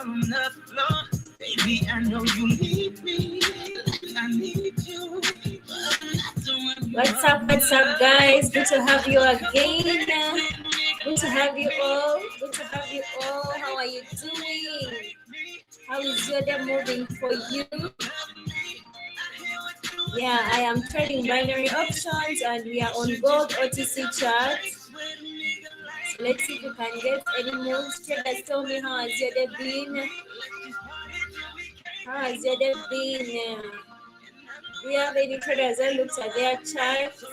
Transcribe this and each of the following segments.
on the floor. Baby, I know you need me. I need you. What's up, guys? Good to have you again. Good to have you all. Good to have you all. How are you doing? How is your day moving for you? Yeah, I am trading binary options and we are on gold OTC charts. So let's see if we can get any moves. Traders, tell me, how has your day been? How has your day been? Do you have any traders that looked at their charts?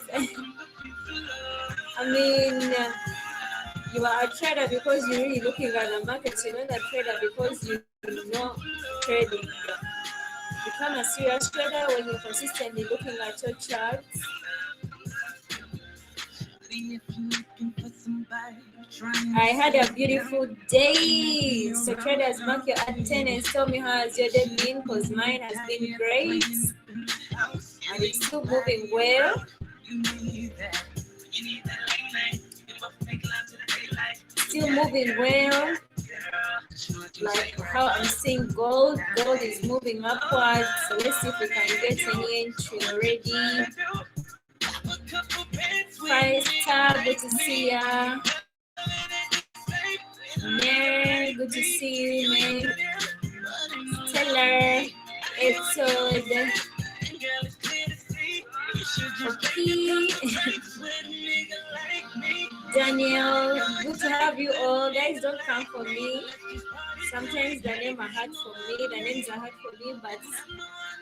I mean, you are a trader because you're really looking at the market. You're not a trader because you know trading. Become a serious trader when you're consistently looking at your charts. I had a beautiful day. So traders, mark your attendance. Tell me, how has your day been? Because mine has been great. And it's still moving well. Still moving well. Like how I'm seeing gold. Gold is moving upwards. So let's see if we can get any entry already. Price tab, good to see ya. Mary, good to see you, Mary. Stellar, Etsod. Okay. Daniel, good to have you all. Guys, don't come for me. Sometimes the names are hard for me. The names are hard for me, but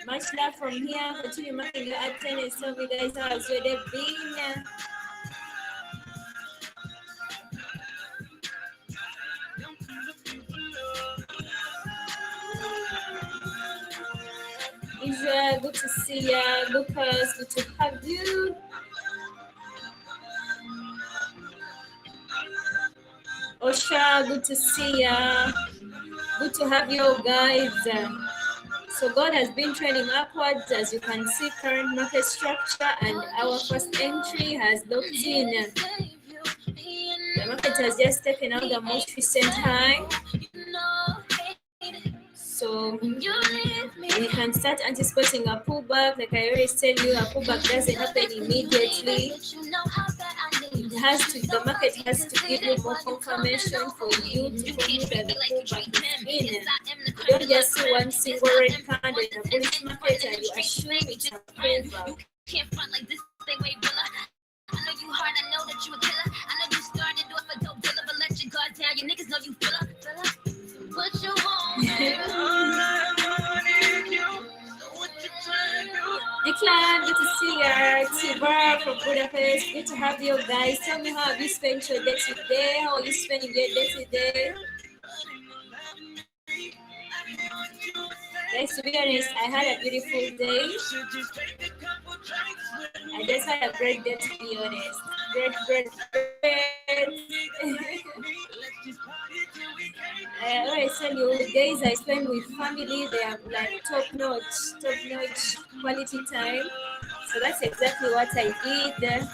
much love from here. Continue marking your attendance. Tell me, guys, how has your day been? Israel, good to see ya. Lucas, good to have you. Osha, good to see ya. Good to have you guys. So gold has been trending upwards, as you can see, current market structure, and our first entry has locked in. The market has just taken out the most recent high. So we can start anticipating a pullback. Like I always tell you, a pullback doesn't happen immediately. The market has to give you more confirmation for you to believe that the pullback is in. You don't just see one single red candle in a bullish market and you assume it's a pullback. I know you hard, I know that you a killer. I know you started off a dope dealer, but let your guard down. Your niggas know you feel up. What you want, baby? All I want is you. So what you trying to do? Declan, good to see you. Tibara from Budapest, good to have you guys. Tell me, how have you spent your day today? How are you spending your day today? Guys, to be honest, I had a beautiful day. I just had a great day, to be honest. Great. I always tell you, the days I spend with family, they are like top-notch quality time. So that's exactly what I did.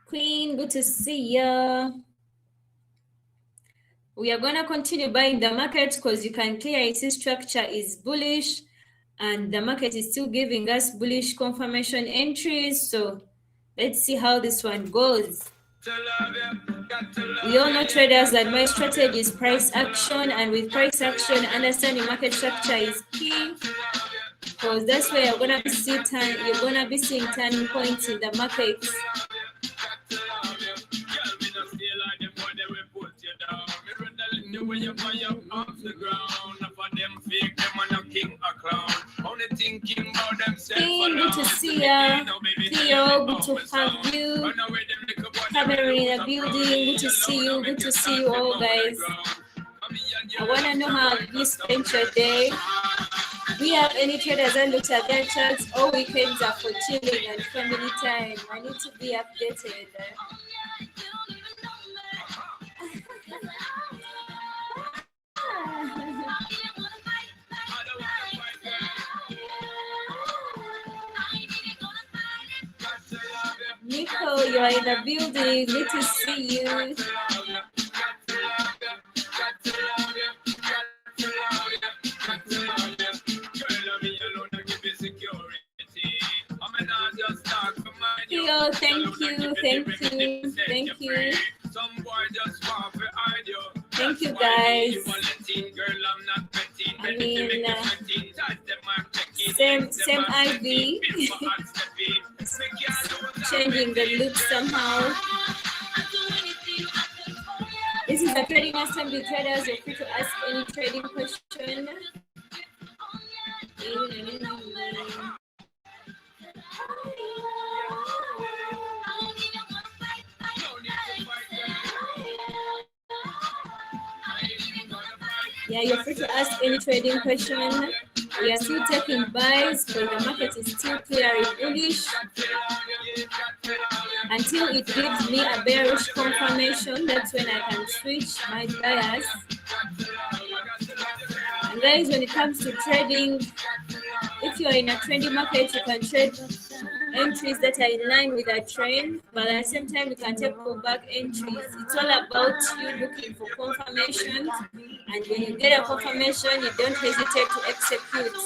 Queen, good to see ya. We are going to continue buying the market because you can clearly see structure is bullish and the market is still giving us bullish confirmation entries. So let's see how this one goes. We all know traders that my strategy is price action, and with price action, understanding market structure is key because that's where you're gonna be seeing turning points in the markets. When you buy up off the ground, for them fake them and a king a clown. Only thinking about themselves. Good to see ya. Theo, good to have you. Cameron in the building, good to see you. Good to see you all, guys. I want to know how you spent your day. Do you have any traders that looked at their charts? All weekends are for chilling and family time. I need to be updated. Michael, you are in the building. Good to see you. Theo, thank you. Thank you, guys. I mean, same Ivy. Changing the look somehow. This is the Trading Assembly Traders. You're free to ask any trading question. Yeah, you're free to ask any trading question. We are still taking buys, but the market is still clearly bullish until it gives me a bearish confirmation. That's when I can switch my bias. And guys, when it comes to trading, if you're in a trendy market, you can trade entries that are in line with a trend, but at the same time, you can take pullback entries. It's all about you looking for confirmations, and when you get a confirmation, you don't hesitate to execute.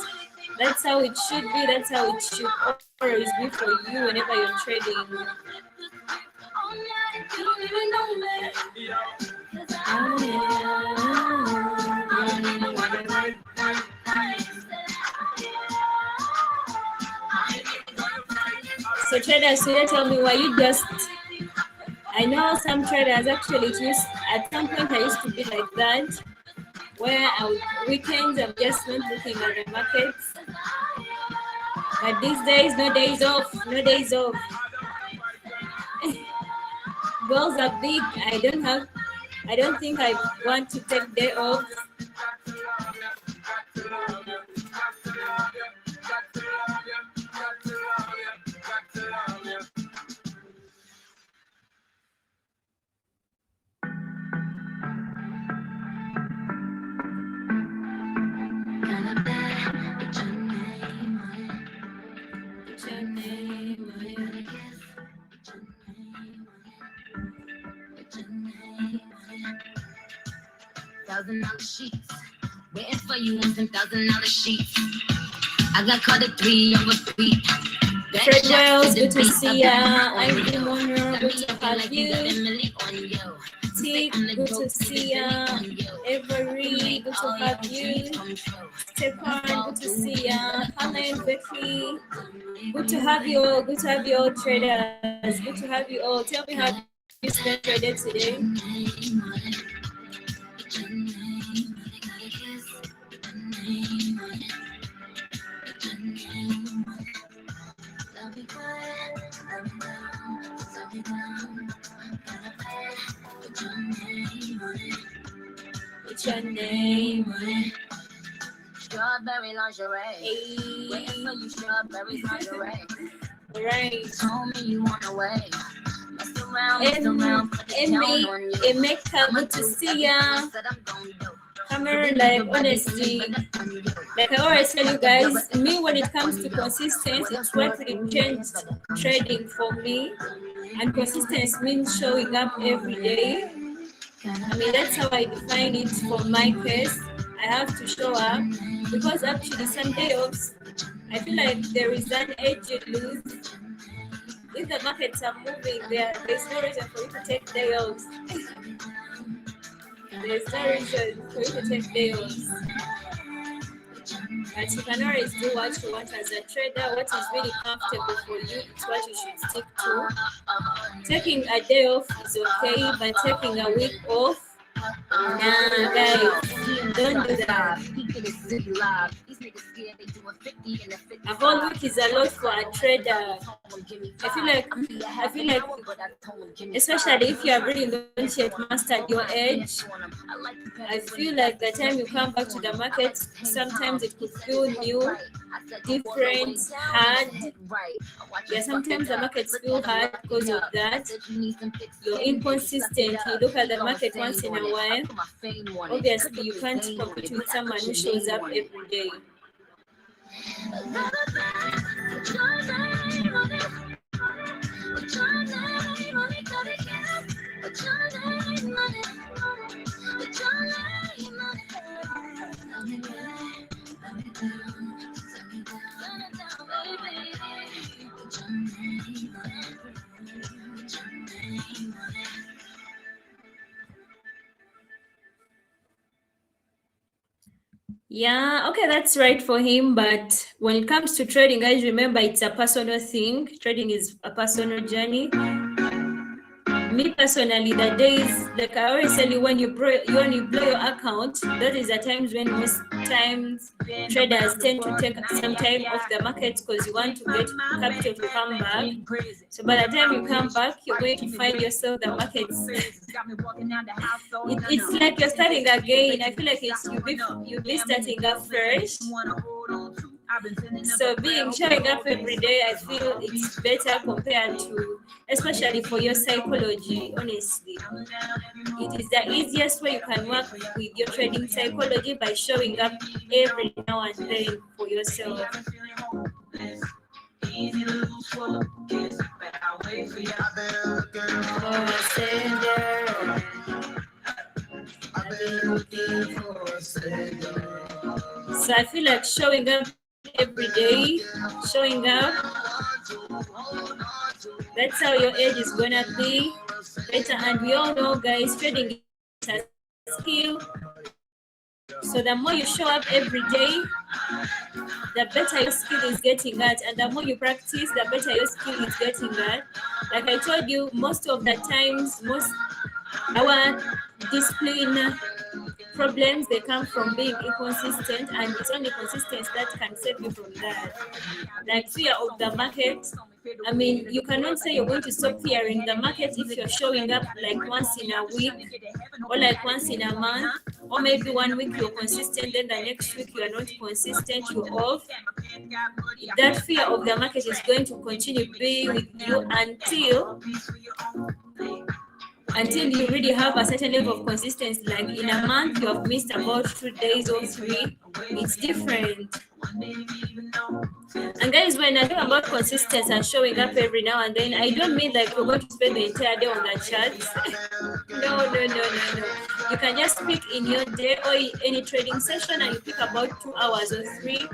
That's how it should be. That's how it should always be for you whenever you're trading. So traders, you tell me why you just. I know some traders actually at some point I used to be like that, where weekends I'm just not looking at the markets. But these days, no days off. Goals are big. I don't think I want to take day off. $1,000 sheets, waiting for you on some $1,000 sheets. I got caught at 3 over 3. Fred Wells, good to see ya. Ivy Monroe, good to have you. Tick, good to see ya. Avery, good to have you. Stefan, good to see ya. Helen, Becky, good to have you all. Good to have you all, traders. Good to have you all. Tell me how you spent your day today. What's your name on it? Strawberry lingerie. Hey. Waiting for you, strawberry lingerie. Right. Told me you want away. Mess around, put the down on you. Emeka, good to see ya. Cameron, like honestly, like I always tell you guys, me when it comes to consistency, it's what really changed trading for me. And consistency means showing up every day. I mean, that's how I define it for my case. I have to show up because actually some day-offs, I feel like there is an edge you lose. If the markets are moving, there's no reason for you to take day-offs. There's no reason for you to take day-offs. But you can always do what you want as a trader. What is really comfortable for you is what you should stick to. Taking a day off is okay, but taking a week off, nah, guys, don't do that. A whole week is a lot for a trader. I feel like, especially if you have really not yet mastered your edge, I feel like the time you come back to the market, sometimes it could feel new, different, hard. Yeah, sometimes the markets feel hard because of that. You're inconsistent. You look at the market once in a while. Obviously, you can't compete with someone who shows up every day. Yeah, okay, that's right for him. But when it comes to trading, guys, remember it's a personal thing. Trading is a personal journey. Me personally, the days, like I always tell you, when you blow your account, that is the times when most times traders tend to take some time off the market because you want to get capital to come back. So by the time you come back, you're going to find yourself the markets. It's like you're starting again. I feel like you'll be starting up fresh. So showing up every day, I feel it's better compared to, especially for your psychology, honestly. It is the easiest way you can work with your trading psychology by showing up every now and then for yourself. So I feel like showing up every day, showing up, that's how your edge is gonna be better. And we all know, guys, trading is a skill. So the more you show up every day, the better your skill is getting at, and the more you practice, the better your skill is getting at. Like I told you, most of the times, our discipline problems, they come from being inconsistent, and it's only consistency that can save you from that. Like fear of the market. I mean, you cannot say you're going to stop fearing the market if you're showing up like once in a week or like once in a month, or maybe 1 week you're consistent, then the next week you are not consistent, you're off. That fear of the market is going to continue being with you until you really have a certain level of consistency. Like in a month, you have missed about 2 days or 3. It's different. And guys, when I talk about consistency and showing up every now and then, I don't mean like we're going to spend the entire day on the charts. No. You can just pick in your day or any trading session, and you pick about 2 hours or 3,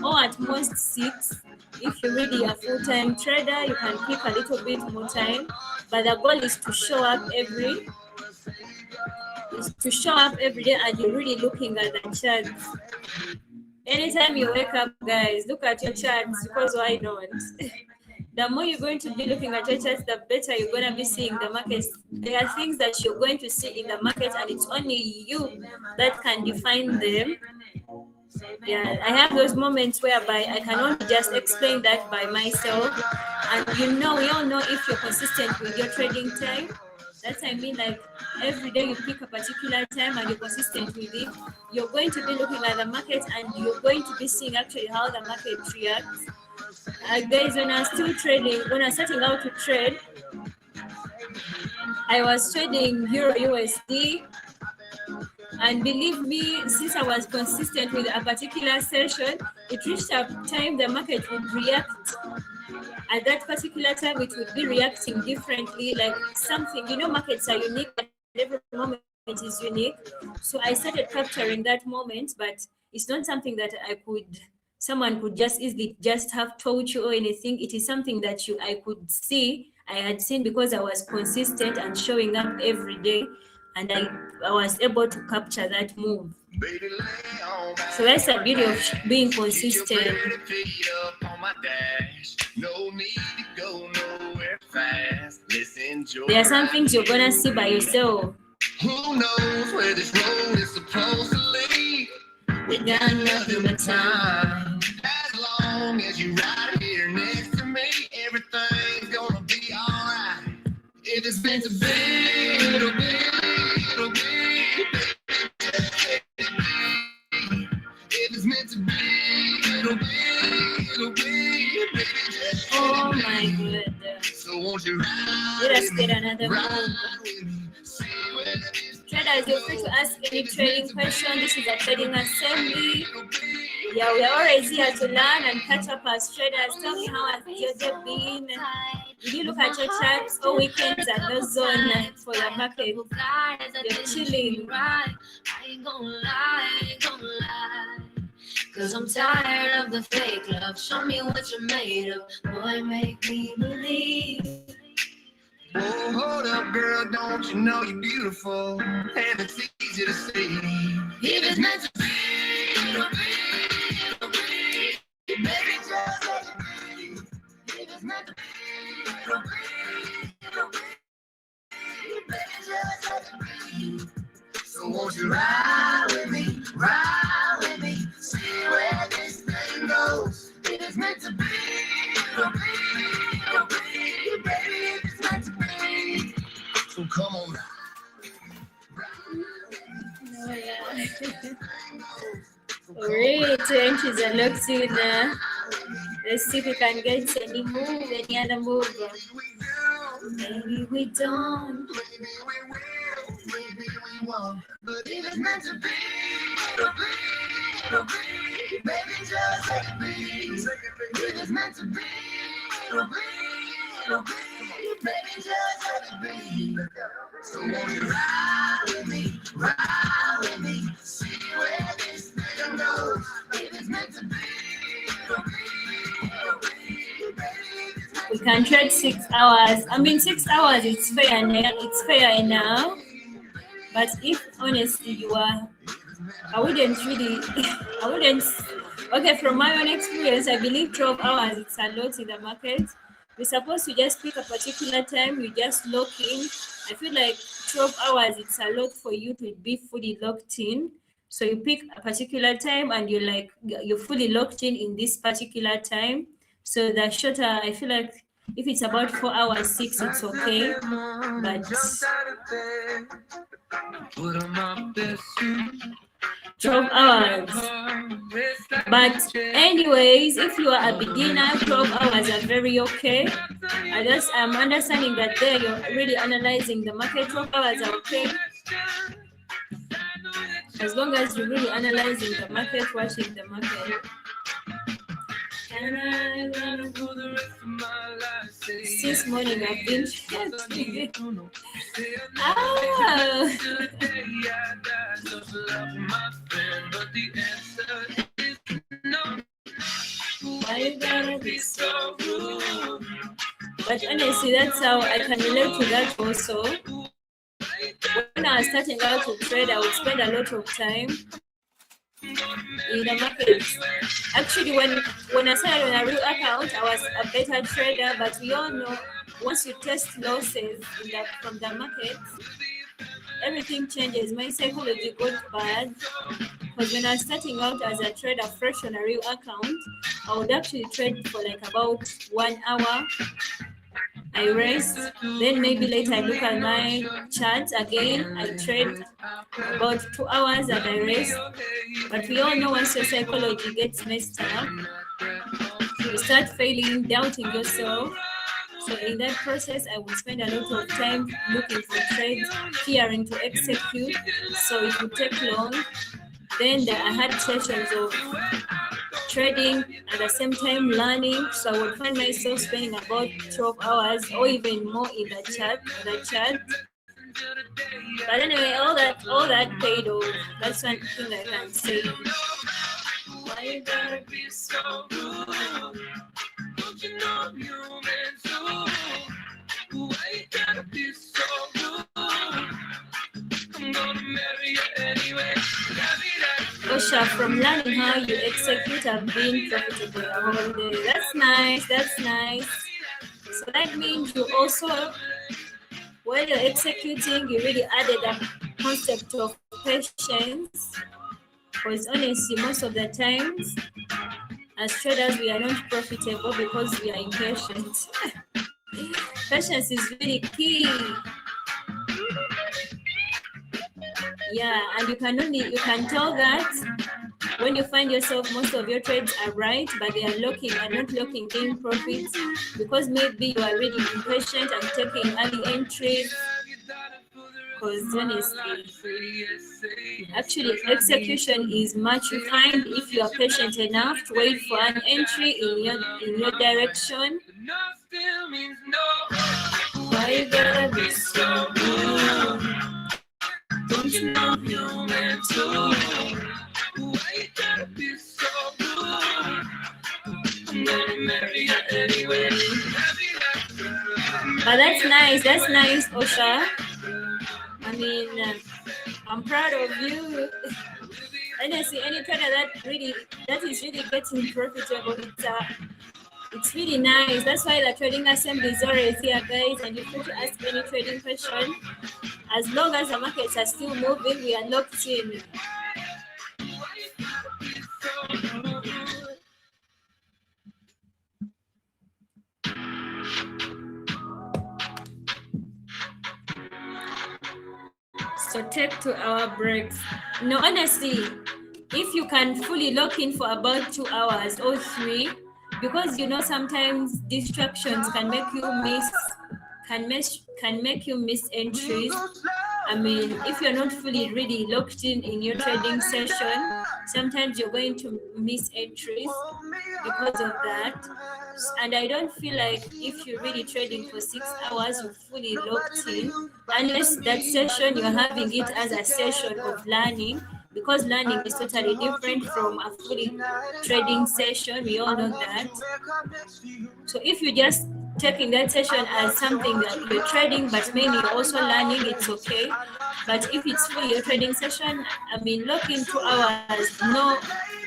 or at most 6. If you're really a full-time trader, you can pick a little bit more time. But the goal is to show up every day, and you're really looking at the charts. Anytime you wake up, guys, look at your charts, because why not? The more you're going to be looking at your charts, the better you're going to be seeing the markets. There are things that you're going to see in the market, and it's only you that can define them. Yeah, I have those moments whereby I can only just explain that by myself. And we all know if you're consistent with your trading time. That's I mean, like every day you pick a particular time and you're consistent with it, you're going to be looking at the market, and you're going to be seeing actually how the market reacts. Guys, when I was starting out to trade, I was trading Euro USD. And believe me, since I was consistent with a particular session, it reached a time the market would react. At that particular time, it would be reacting differently, like something, markets are unique, but every moment is unique. So I started capturing that moment, but it's not something that someone could just easily just have told you or anything. It is something that I could see, I had seen, because I was consistent and showing up every day, and I was able to capture that move. So that's the beauty of being consistent. There are some things you're gonna see by yourself. Who knows where this road is supposed to lead? We got nothing but time. As long as you right here next to me, everything's gonna be alright. If it's meant to be, it'll be, it'll be. If it's meant to be, it'll be, it'll be. Oh my goodness. So won't you let us get another move. Traders, you're free to ask any trading question. This is a trading assembly. Yeah, we are always here to learn and catch up as traders. Tell me, how has your day been? Did you look at your charts? All weekends are no zone for the market. You're chilling. I ain't gonna lie. Cause I'm tired of the fake love. Show me what you're made of. Boy, make me believe. Oh, hold up, girl, don't you know you're beautiful? And it's easy to see. If it's meant to be, Baby, just let it be. If it's meant to be, it'll be. Baby, just let it be. So won't you ride with me, see where this thing goes. If it's meant to be, it'll be. Baby, if it's meant to be. So come on. Oh, yeah. Alright, 20s are locked in. Let's see if we can get any move, any other move. Maybe we don't. Maybe we will, maybe we won't. But if it's meant to be, it'll be. Baby, just let it be. If it's meant to be, it'll be. Baby, just let it be. So won't you ride with me, see where this thing goes. If it's meant to be, it'll be. We can trade 6 hours. I mean, 6 hours, it's fair enough. But if honestly you are, okay, from my own experience, I believe 12 hours, it's a lot in the market. We're supposed to just pick a particular time, you just lock in. I feel like 12 hours, it's a lot for you to be fully locked in. So you pick a particular time and you're fully locked in this particular time. So the shorter, I feel like if it's about 4 hours, 6, it's okay. But 12 hours. But anyways, if you are a beginner, 12 hours are very okay. I'm understanding that there you're really analyzing the market. 12 hours are okay. As long as you're really analyzing the market, watching the market. Since morning I've been Why you gotta be so rude? But honestly, that's how I can relate to that also. When I was starting out to trade, I would spend a lot of time in the market. Actually, when I started on a real account, I was a better trader, but we all know once you test losses from the market, everything changes. My psychology got bad because when I was starting out as a trader fresh on a real account, I would actually trade for like about 1 hour. I rest, then maybe later I look at my chart again, I trade about 2 hours and I rest. But we all know once your psychology gets messed up, you start failing, doubting yourself. So in that process, I would spend a lot of time looking for trades, fearing to execute. So it would take long. Then I had sessions of trading at the same time learning, so I would find myself spending about 12 hours or even more in the chat. But anyway, all that paid off. That's one thing I can say. Why you gotta be so rude? Don't you know I'm human too? Why you gotta be so rude? I'm gonna marry you anyway. Osha, from learning how you execute, have been profitable the whole day. That's nice. So that means you also, when you're executing, you really added a concept of patience. Because honestly, most of the times, as traders, we are not profitable because we are impatient. Patience is really key. Yeah, and you can tell that when you find yourself, most of your trades are right, but they are not locking in profits because maybe you are really impatient and taking early entries. Because honestly, actually execution is much refined if you are patient enough to wait for an entry in your direction. Why you gotta be so rude? Don't you know you're meant to? Why you gotta be so rude? I'm gonna marry you anyway. But that's nice, Osha. I mean, I'm proud of you. Honestly, any trader that is really getting profitable, it's really nice. That's why the trading assembly is always here, guys, and you're free to ask any trading question. As long as the markets are still moving, we are locked in. So take 2 hour breaks. No, honestly, if you can fully lock in for about 2 hours or 3, because you know sometimes distractions can make you miss entries. I mean, if you're not fully really locked in your trading session, sometimes you're going to miss entries because of that. And I don't feel like if you're really trading for 6 hours, you're fully locked in, unless that session you're having it as a session of learning, because learning is totally different from a fully trading session. We all know that. So if you just taking that session as something that you're trading but mainly you're also learning, it's okay. But if it's fully your trading session, I mean, lock in 2 hours, no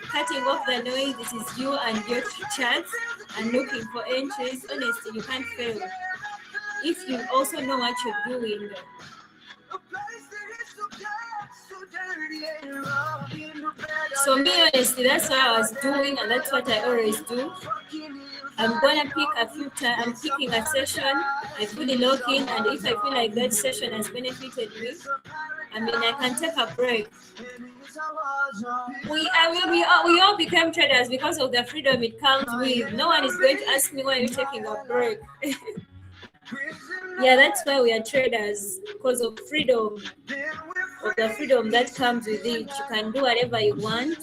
cutting off the noise. It is you and your charts and looking for entries. Honestly, you can't fail if you also know what you're doing. So me, honestly, that's what I was doing, and that's what I always do. I'm gonna pick a few times. I'm picking a session. I fully log in, and if I feel like that session has benefited me, I mean, I can take a break. We all became traders because of the freedom it comes with. No one is going to ask me why you're taking a break. Yeah, that's why we are traders, because of freedom, of the freedom that comes with it. You can do whatever you want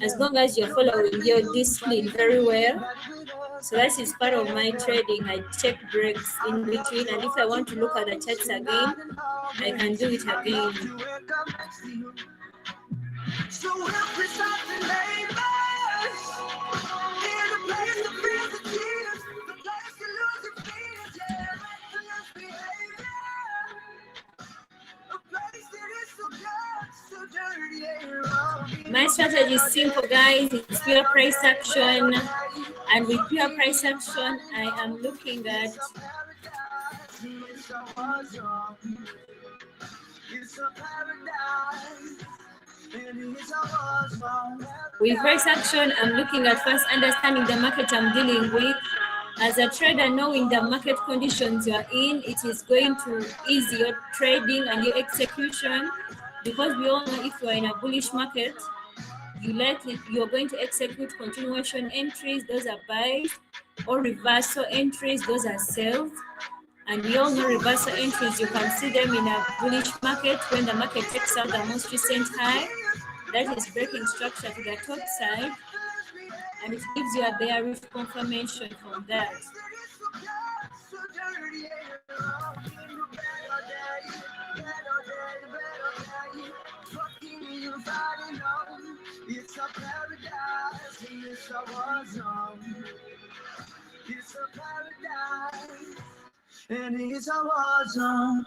as long as you're following your discipline very well. So that is part of my trading. I take breaks in between, and if I want to look at the charts again, I can do it again. So help us out the neighbors in the place to feel the tears, the place to lose the fears, yeah, reckless behavior, a place that is so dark, so dirty. My strategy is simple, guys. It's pure price action, and with pure price action, I am looking at with price action, I'm looking at first understanding the market I'm dealing with. As a trader, knowing the market conditions you are in, it is going to ease your trading and your execution, because we all know if you are in a bullish market, you're going to execute continuation entries, those are buys, or reversal entries, those are sells. And we all know reversal entries, you can see them in a bullish market when the market takes out the most recent high. That is breaking structure to the top side, and it gives you a bearish confirmation from that. It's a paradise, it's a war zone. It's a paradise, and it's a war zone.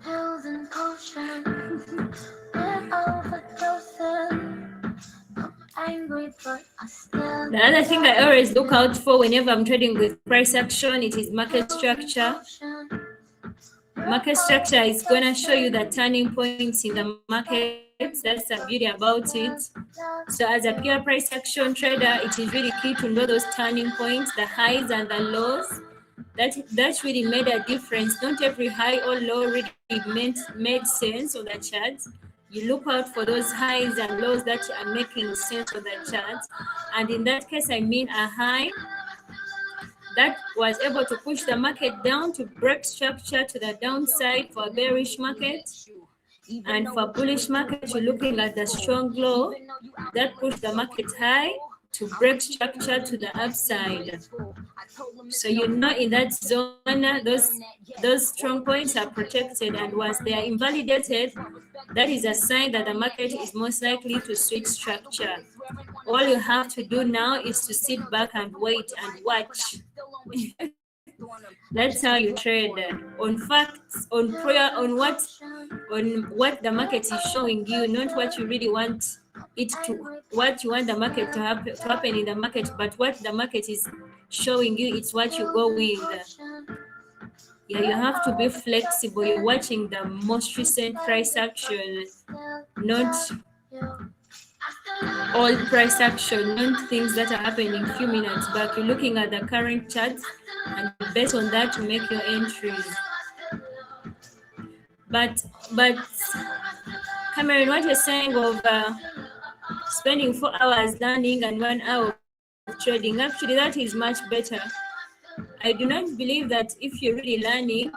Pills and potions, we're overdosing. I'm angry, but I still. The other thing I always look out for whenever I'm trading with price action, it is market structure. Market structure is going to show you the turning points in the market. That's the beauty about it. So as a pure price action trader, it is really key to know those turning points, the highs and the lows. That really made a difference. Not every high or low really made sense on the charts. You look out for those highs and lows that are making sense on the charts. And in that case, I mean a high that was able to push the market down to break structure to the downside for a bearish market. And for bullish market, you're looking at the strong low that pushed the market high to break structure to the upside. So you know in that zone, those strong points are protected, and once they are invalidated, that is a sign that the market is most likely to switch structure. All you have to do now is to sit back and wait and watch. That's how you trade on facts, on prayer, on what the market is showing you, not what you really want it to, what you want the market to happen in the market, but what the market is showing you, it's what you go with. Yeah, you have to be flexible. You're watching the most recent price action, not all price action, not things that are happening a few minutes back. You're looking at the current chart and based on that to make your entries. But Cameron, what you're saying of spending 4 hours learning and 1 hour of trading, actually that is much better. I do not believe that if you're really learning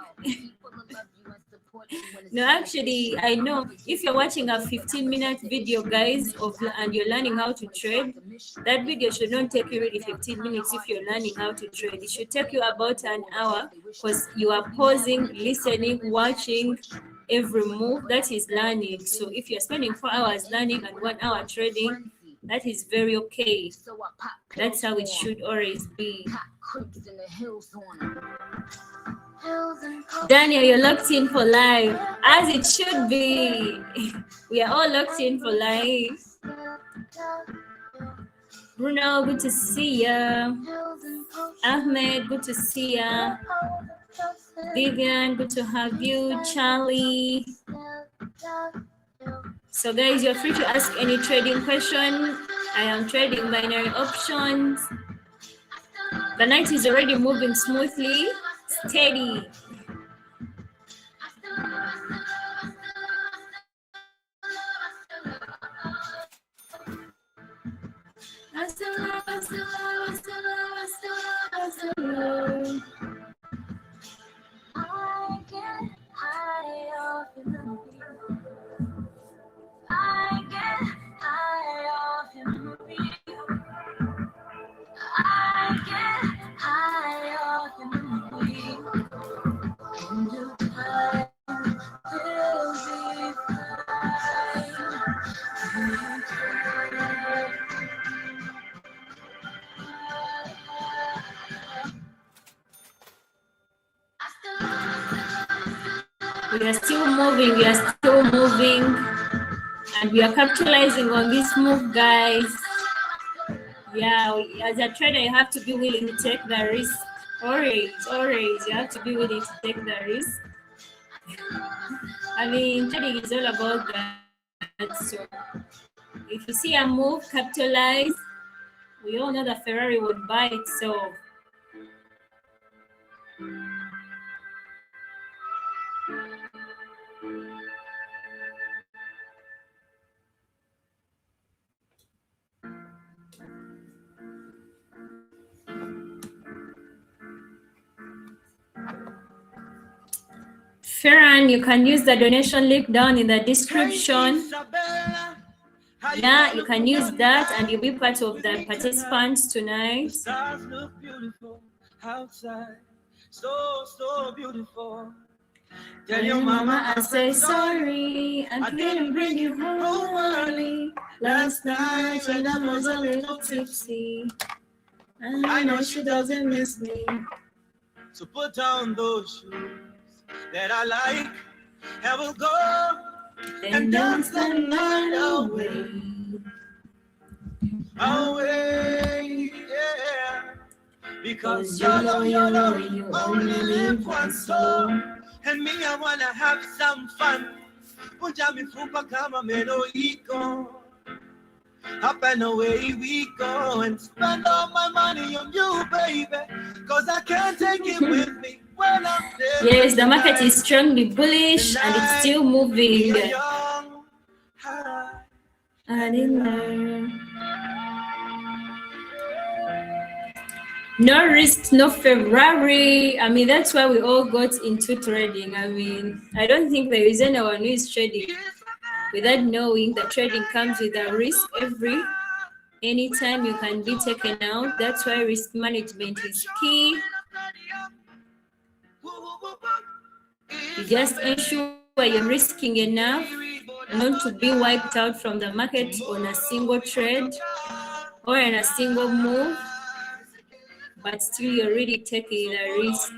no, actually, I know if you're watching a 15-minute video, guys, and you're learning how to trade, that video should not take you really 15 minutes if you're learning how to trade. It should take you about an hour because you are pausing, listening, watching every move. That is learning. So if you're spending 4 hours learning and 1 hour trading, that is very okay. That's how it should always be. Daniel, you're locked in for live, as it should be. We are all locked in for live. Bruno, good to see ya. Ahmed, good to see ya. Vivian, good to have you. Charlie. So guys, you're free to ask any trading question. I am trading binary options. The night is already moving smoothly. Steady. We are still moving, and we are capitalizing on this move, guys. Yeah, as a trader, you have to be willing to take the risk. Always, you have to be willing to take the risk. I mean, trading is all about that. So, if you see a move, capitalize. We all know that Ferrari would buy itself. Ferran, you can use the donation link down in the description. Yeah, you can use that and you'll be part of the participants tonight. Stars look beautiful outside, so beautiful. Tell your mama I say sorry, I didn't bring you home early. Last night and I was a little tipsy. I know she doesn't miss me. So put on those shoes that I like, and we'll go and dance the night away. Away, yeah. Because you only live once, so. And me, I wanna have some fun. Punja mifupa kama meloiko. Up and away we go and spend all my money on you, baby. Cause I can't take it with me when I'm there. Yes, the market is strongly bullish and it's still moving. I didn't know. No risk, no Ferrari. I mean, that's why we all got into trading. I mean, I don't think there is anyone who is trading without knowing that trading comes with a risk every Anytime you can be taken out. That's why risk management is key. You just ensure you're risking enough not to be wiped out from the market on a single trade or in a single move, but still you're really taking a risk.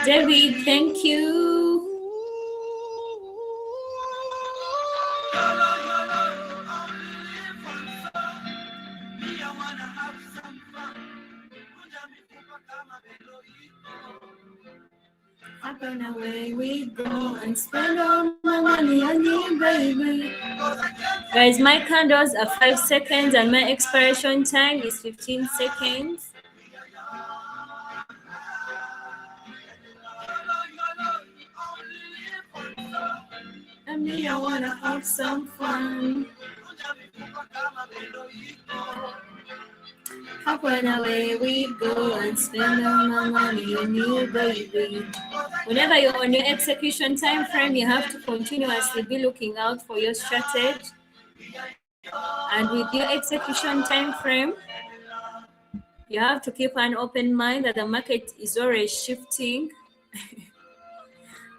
David, thank you. Up and away we go and spend all my money on you, baby. Guys, my candles are 5 seconds and my expiration time is 15 seconds. And me, I wanna have some fun. Up and away we go and spend all my money on you, baby. Whenever you're on your execution time frame, you have to continuously be looking out for your strategy. And with your execution time frame, you have to keep an open mind that the market is always shifting.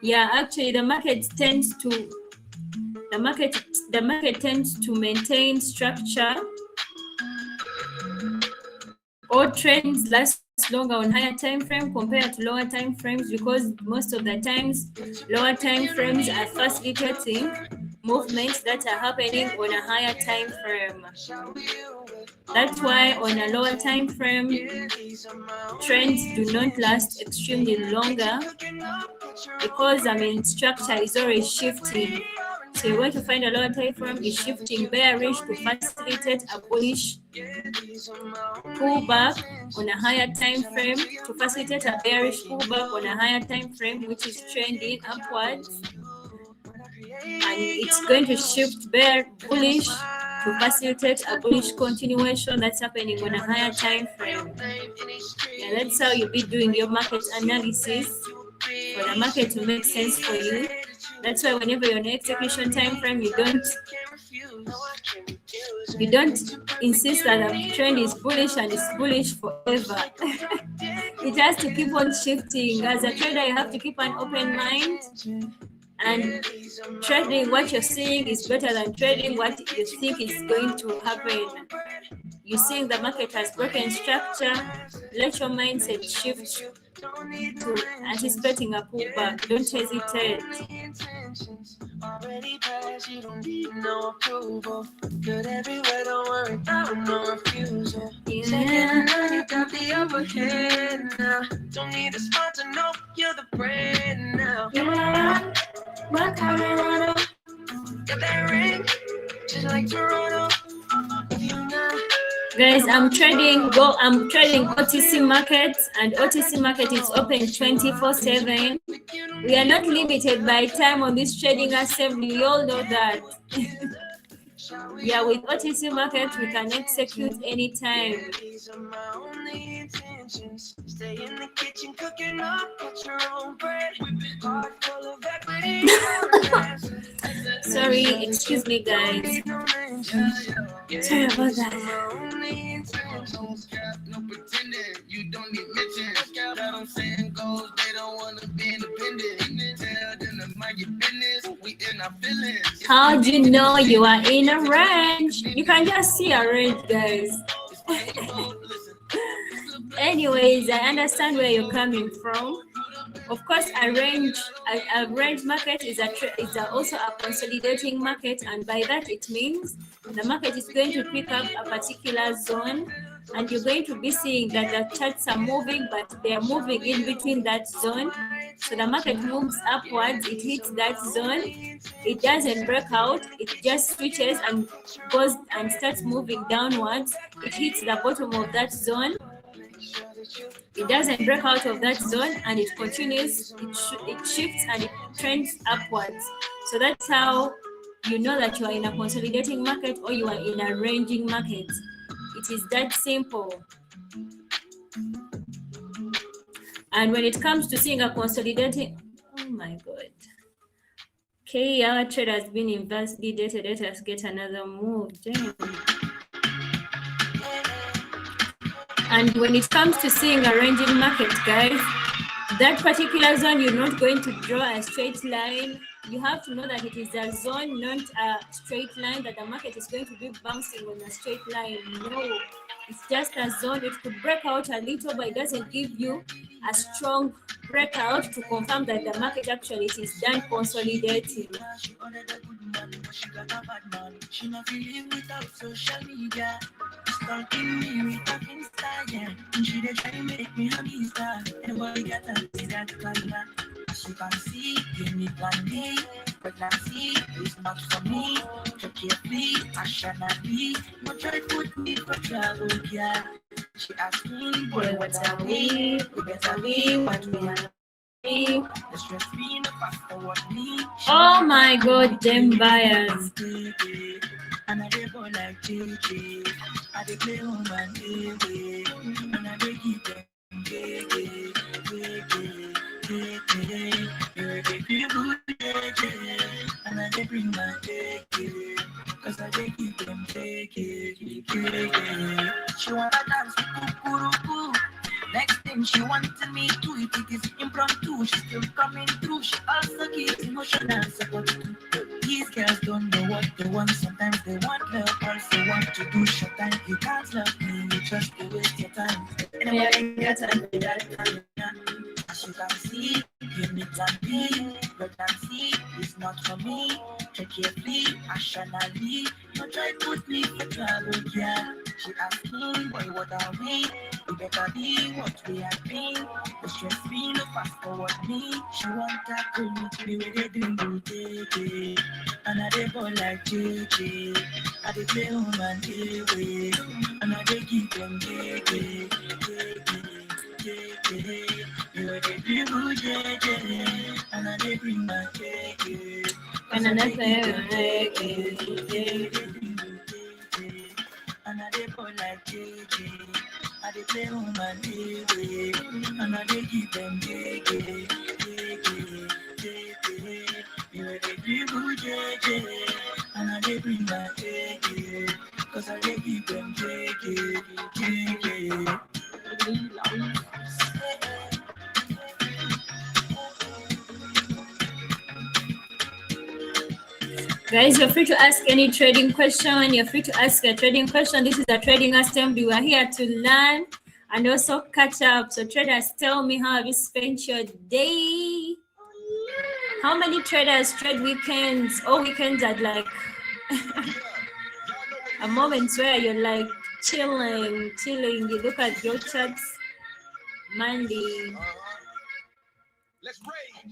Yeah, actually the market tends to maintain structure. All trends last longer on higher time frame compared to lower time frames, because most of the times lower time frames are facilitating movements that are happening on a higher time frame. That's why on a lower time frame, trends do not last extremely longer, because structure is always shifting. So you're going to find a lower time frame is shifting bearish to facilitate a bullish pullback on a higher time frame, to facilitate a bearish pullback on a higher time frame, which is trending upwards. And it's going to shift bullish to facilitate a bullish continuation that's happening on a higher time frame. Yeah, that's how you'll be doing your market analysis for the market to make sense for you. That's why whenever you're on execution time frame, you don't insist that the trend is bullish and it's bullish forever. It has to keep on shifting. As a trader, you have to keep an open mind, and trading what you're seeing is better than trading what you think is going to happen. You're seeing the market has broken structure, let your mindset shift to anticipating a pullback. Don't hesitate. Already passed, you don't need no approval. Good everywhere, don't worry about no refusal. Yeah, you got the upper hand now. Don't need a sponsor, no, you're the brand now. Yeah, my Colorado, got that ring, just like Toronto. If you're not. Guys, I'm trading OTC markets, and OTC market is open 24/7. We are not limited by time on this trading assembly. You all know that. Yeah, with OTC market, we can execute anytime. Sorry, excuse me, guys. Sorry about that. No pretending, you don't need mentions. That I'm saying goes, they don't want to be independent. Tell them to mind your business, we in our feelings. How do you know you are in a range? You can just see a range, guys. Anyways, I understand where you're coming from. Of course, a range market is also a consolidating market, and by that it means the market is going to pick up a particular zone, and you're going to be seeing that the charts are moving, but they are moving in between that zone. So the market moves upwards, it hits that zone, it doesn't break out, it just switches and goes and starts moving downwards. It hits the bottom of that zone. It doesn't break out of that zone, and it continues, it shifts and it trends upwards. So that's how you know that you are in a consolidating market or you are in a ranging market. It is that simple. And when it comes to seeing a consolidating, oh my God. Okay, our trade has been invalidated. Let us get another move. Damn. And when it comes to seeing a ranging market, guys, that particular zone, you're not going to draw a straight line. You have to know that it is a zone, not a straight line, that the market is going to be bouncing on a straight line. No, it's just a zone. It could break out a little, but it doesn't give you a strong breakout to confirm that the market actually is done consolidating. She got a bad man. She not live without social media. Stalking me with a Insta, yeah. And she dey try make me a visa. Everybody got a say that plan. She can see, give me plan B. Pregnancy is not for me. Check carefully, passionately. No try put me for trouble, yeah. She asked me, boy, what are we? We better be what we are. Oh my God, them buyers. And I go like JJ. I play on my TV. And I keep them and I bring my JJ. Cause I keep them JJ. She wanna dance with Kukuruku. Next thing she wanted me to it is impromptu. She's still coming through. She also gives emotional support. These girls don't know what they want. Sometimes they want love, also want to do short time. You can't love me, you just to waste your time. Anyway, get time for that time. As you can see, give me plan B. Pregnancy is not for me. Check carefully, passionately. Don't try to put me for trouble, yeah. She asked me, boy, what are we? We better be what we have been. The stress free, no fast forward me. She want that girl to be where they do JJ. And I dey ball like JJ. I dey play home and away. And I dey give them JJ. You are the people JJ. And I dey bring my JJ. And I play and I dey ball like JJ. I dey play home and away. And I dey give them JJ. You are the people JJ. And I dey bring my JJ. Cause I dey give them JJ. Guys, you're free to ask any trading question. You're free to ask a trading question. This is a trading assembly. We are here to learn and also catch up. So traders, tell me, how have you spent your day? How many traders trade weekends? All weekends at like a moment where you're like chilling. You look at your charts, Monday. Let's break.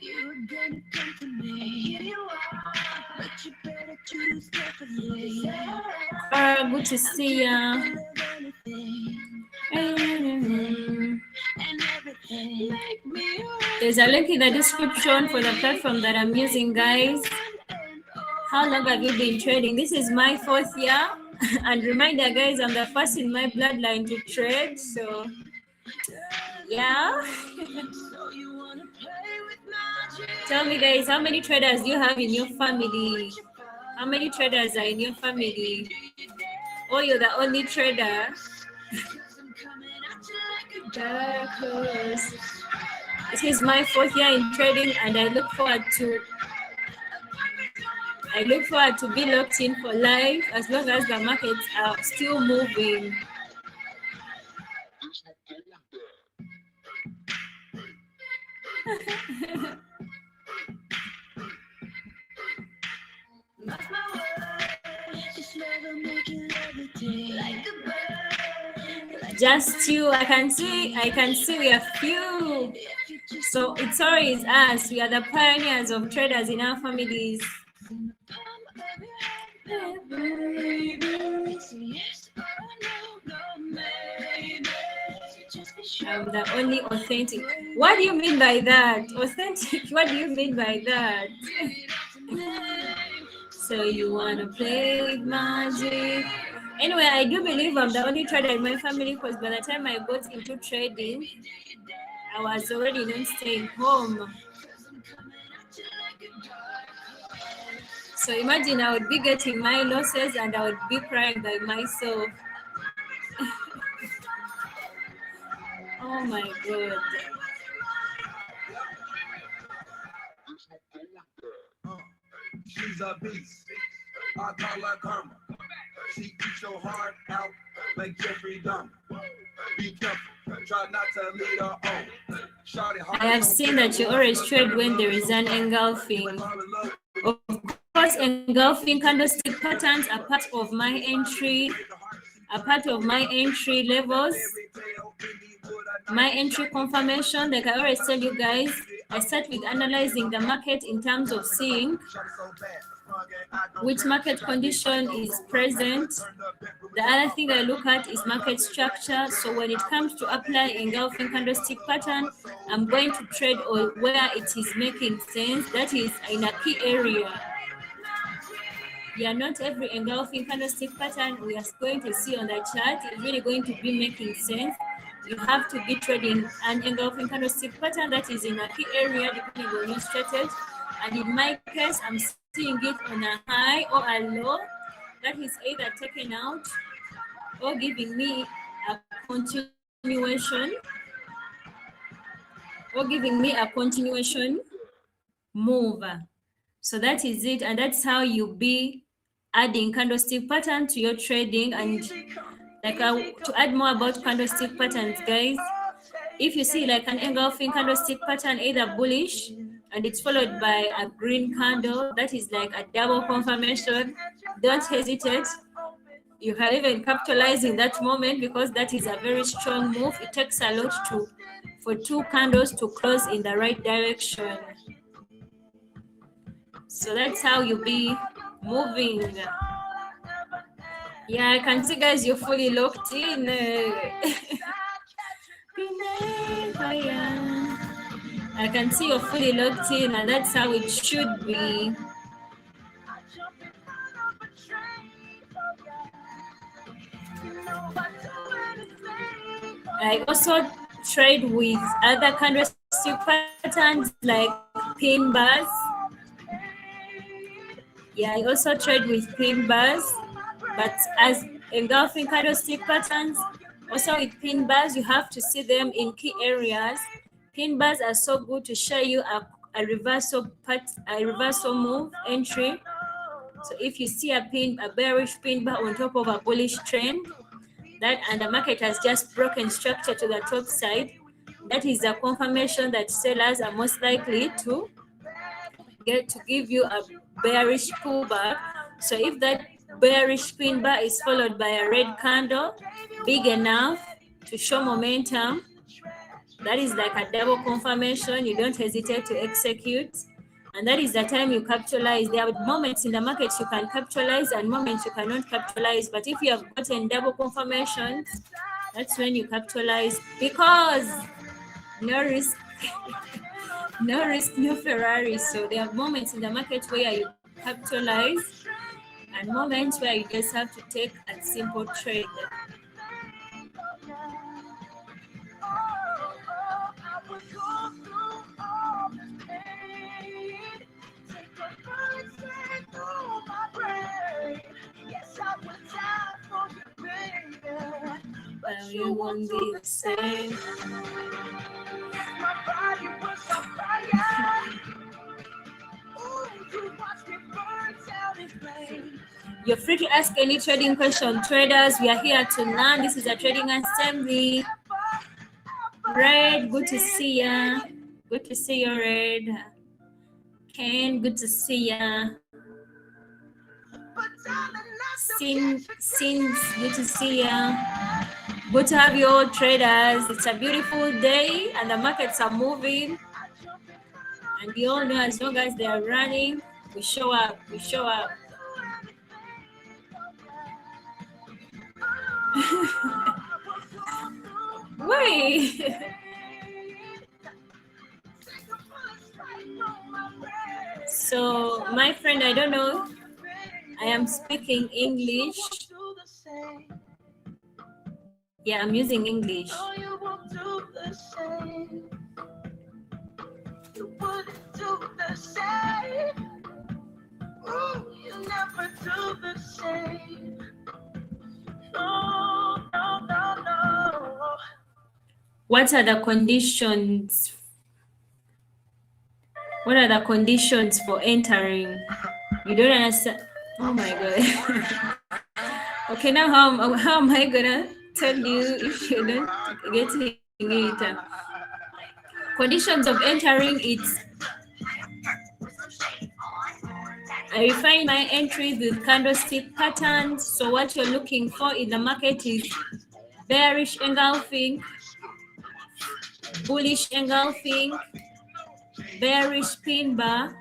You're gonna come to me. Here you are, but you better choose carefully. Good to see ya. There's a link in the description for the platform that I'm using, guys. How long have you been trading? This is my 4th year. And reminder, guys, I'm the first in my bloodline to trade. So, yeah. Tell me, guys, how many traders do you have in your family? How many traders are in your family? Oh, you're the only trader. This is my 4th year in trading, and I look forward to be locked in for life as long as the markets are still moving. Just you. I can see we are few. So it's always us. We are the pioneers of traders in our families. I'm the only authentic. What do you mean by that? Authentic? What do you mean by that? So you wanna play with magic? Anyway, I do believe I'm the only trader in my family because by the time I got into trading, I was already not staying home. So imagine I would be getting my losses and I would be crying by myself. Oh my God. She's a beast. I call her karma. She eats your heart out like Jeffrey Dahmer. Be careful. Try not to lead her on. I have seen that you always trade when there is an engulfing. Of course, engulfing candlestick patterns are part of my entry, levels, my entry confirmation. Like I always tell you guys, I start with analyzing the market in terms of seeing which market condition is present. The other thing I look at is market structure. So when it comes to apply engulfing candlestick pattern, I'm going to trade or where it is making sense, that is in a key area. Yeah, not every engulfing candlestick pattern we are going to see on the chart is really going to be making sense. You have to be trading an engulfing candlestick pattern that is in a key area depending on your strategy. And in my case, I'm seeing it on a high or a low that is either taken out or giving me a continuation move. So that is it, and that's how you be adding candlestick pattern to your trading. And like to add more about candlestick patterns, guys, if you see like an engulfing candlestick pattern either bullish and it's followed by a green candle, that is like a double confirmation, don't hesitate. You can even capitalize in that moment because that is a very strong move. It takes a lot for two candles to close in the right direction. So that's how you be moving. Yeah, I can see, guys, you're fully locked in. I can see you're fully locked in, and that's how it should be. I also trade with other candlestick patterns like pin bars. Yeah, I also trade with pin bars, but as engulfing candlestick patterns, also with pin bars, you have to see them in key areas. Pin bars are so good to show you a reversal move entry. So if you see a bearish pin bar on top of a bullish trend, and the market has just broken structure to the top side, that is a confirmation that sellers are most likely to give you a bearish pullback. So if that bearish pin bar is followed by a red candle big enough to show momentum, that is like a double confirmation. You don't hesitate to execute, and that is the time you capitalize. There are moments in the market you can capitalize and moments you cannot capitalize, but if you have gotten double confirmations, that's when you capitalize, because no risk no risk, no Ferrari. So there are moments in the market where you capitalize and moments where you just have to take a simple trade. But you won't be the same. You're free to ask any trading question, traders. We are here to learn. This is a trading assembly. Red, good to see ya. Good to see you, Red. Ken, good to see ya. Sins, good to see ya. Good to have you all, traders. It's a beautiful day and the markets are moving. And we all know as long as they are running, we show up. Wait. So, my friend, I don't know. I am speaking English. Yeah, I'm using English. No, you won't do the same. You wouldn't do the same. Ooh, you never do the same. No, no, no, no. What are the conditions? What are the conditions for entering? You don't understand. Oh my God. Okay, now how am I gonna tell you if you don't get it? Conditions of entering, it's I refine my entries with candlestick patterns. So what you're looking for in the market is bearish engulfing, bullish engulfing, bearish pin bar,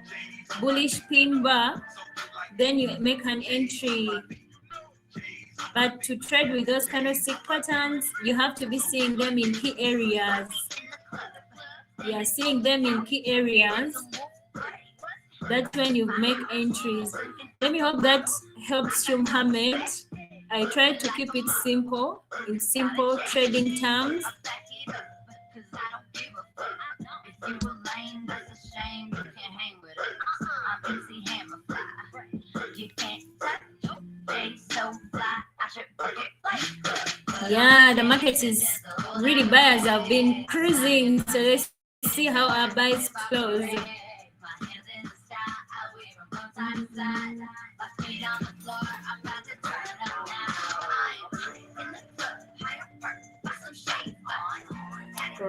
bullish pin bar. Then you make an entry. But to trade with those candlestick patterns, you have to be seeing them in key areas. You are seeing them in key areas. That's when you make entries. Let me hope that helps you, Mohammed. I try to keep it simple, in simple trading terms. Yeah, the market is really buyers have been cruising, so let's see how our buys close.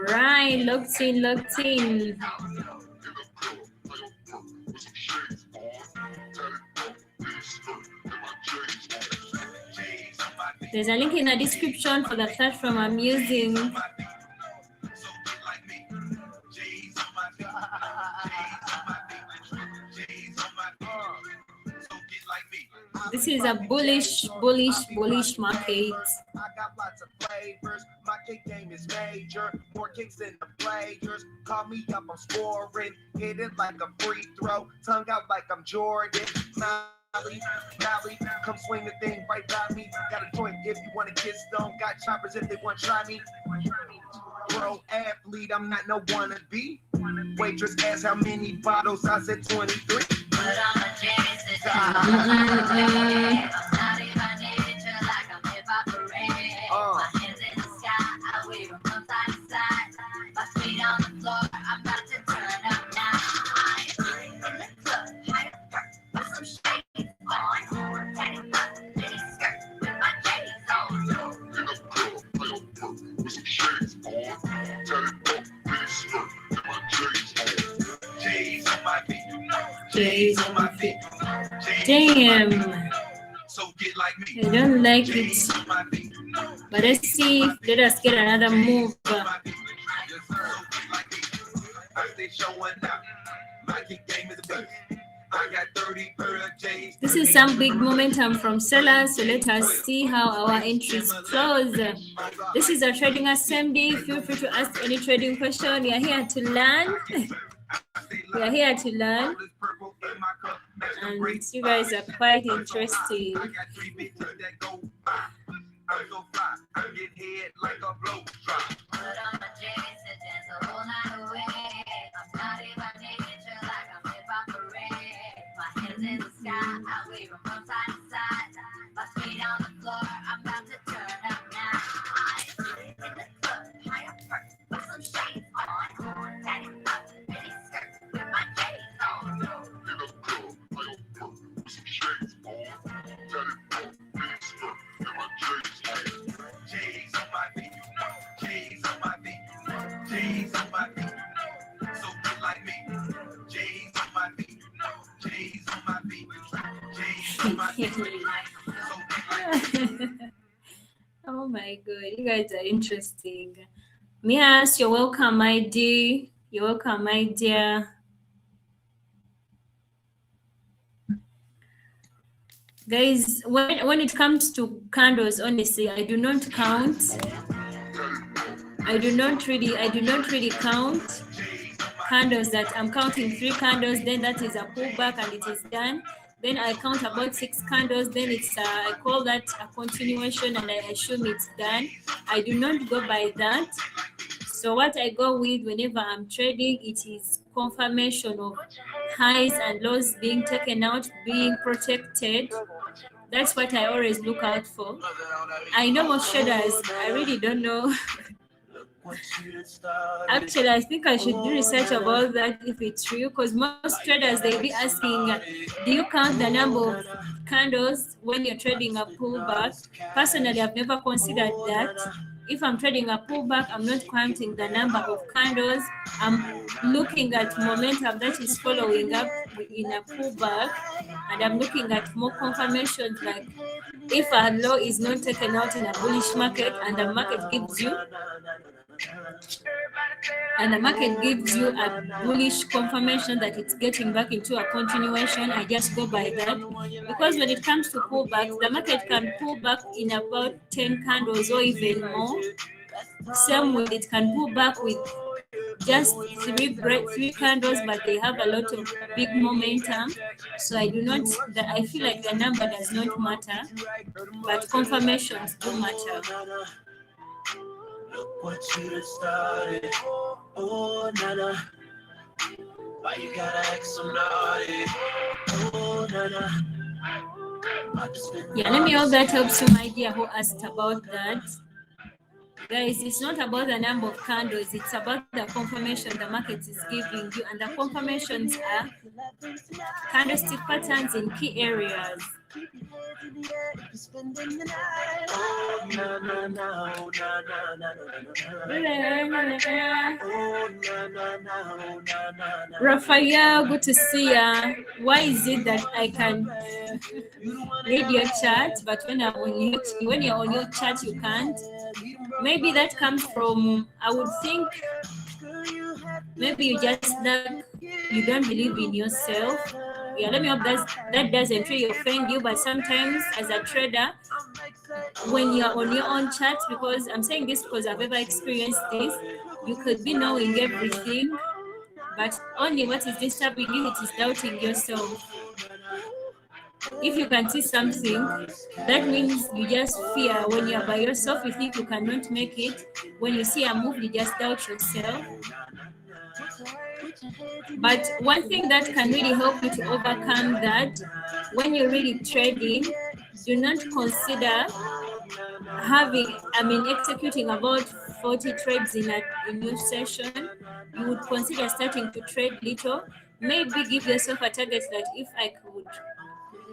Right, locked in, locked in. There's a link in the description for the platform I'm using. This is a bullish market. I got lots of flavors. My kick game is major. More kicks than the players. Call me up, I'm scoring. Hit it like a free throw. Tongue out like I'm Jordan. Mally, come swing the thing right by me. Got a joint if you want to kiss stone. Got choppers if they want to try me. Pro athlete, I'm not no wannabe. Waitress asked how many bottles. I said 23. But I'm a J's on my feet. Damn. I don't like it. But let's see. Let us get another move. This is some big momentum from sellers, so let us see how our entries close. This is a trading assembly. Feel free to ask any trading question. We are here to learn. We are here to learn, and you guys are quite interesting. Oh my god, you guys are interesting. Mias, you're welcome, my dear. You're welcome, my dear. Guys, when it comes to candles, honestly, I do not count. I do not really count candles that I'm counting 3 candles, then that is a pullback and it is done. then I count about 6 candles, then it's I call that a continuation and I assume it's done. I do not go by that. So what I go with whenever I'm trading, it is confirmation of highs and lows being taken out, being protected. That's what I always look out for. I know most traders, I really don't know. Actually, I think I should do research about that if it's true, because most traders, they'll be asking, do you count the number of candles when you're trading a pullback? Personally, I've never considered that. If I'm trading a pullback, I'm not counting the number of candles. I'm looking at momentum that is following up in a pullback, and I'm looking at more confirmations, like if a low is not taken out in a bullish market and the market gives you a bullish confirmation that it's getting back into a continuation, I just go by that. Because when it comes to pullbacks, the market can pull back in about 10 candles or even more. Same way, it can pull back with just three candles, but they have a lot of big momentum. So I feel like the number does not matter, but confirmations do matter. Look what you done started. Oh, nana. Why you gotta act so naughty? Oh, nana. Yeah, let me hope that helps you, my dear, who asked about that. Guys, it's not about the number of candles, it's about the confirmation the market is giving you, and the confirmations are candlestick patterns in key areas. Raphael, good to see ya. Why is it that I can read your chat, but when you're on your chat you can't? Maybe that comes from, I would think, maybe you don't believe in yourself. Yeah, let me hope that doesn't really offend you, but sometimes as a trader, when you're on your own chat, because I'm saying this because I've ever experienced this, you could be knowing everything, but only what is disturbing you, it is doubting yourself. If you can see something, that means you just fear. When you're by yourself, you think you cannot make it. When you see a move, you just doubt yourself. But one thing that can really help you to overcome that, when you're really trading, do not consider executing about 40 trades in your session. You would consider starting to trade little. Maybe give yourself a target that if I could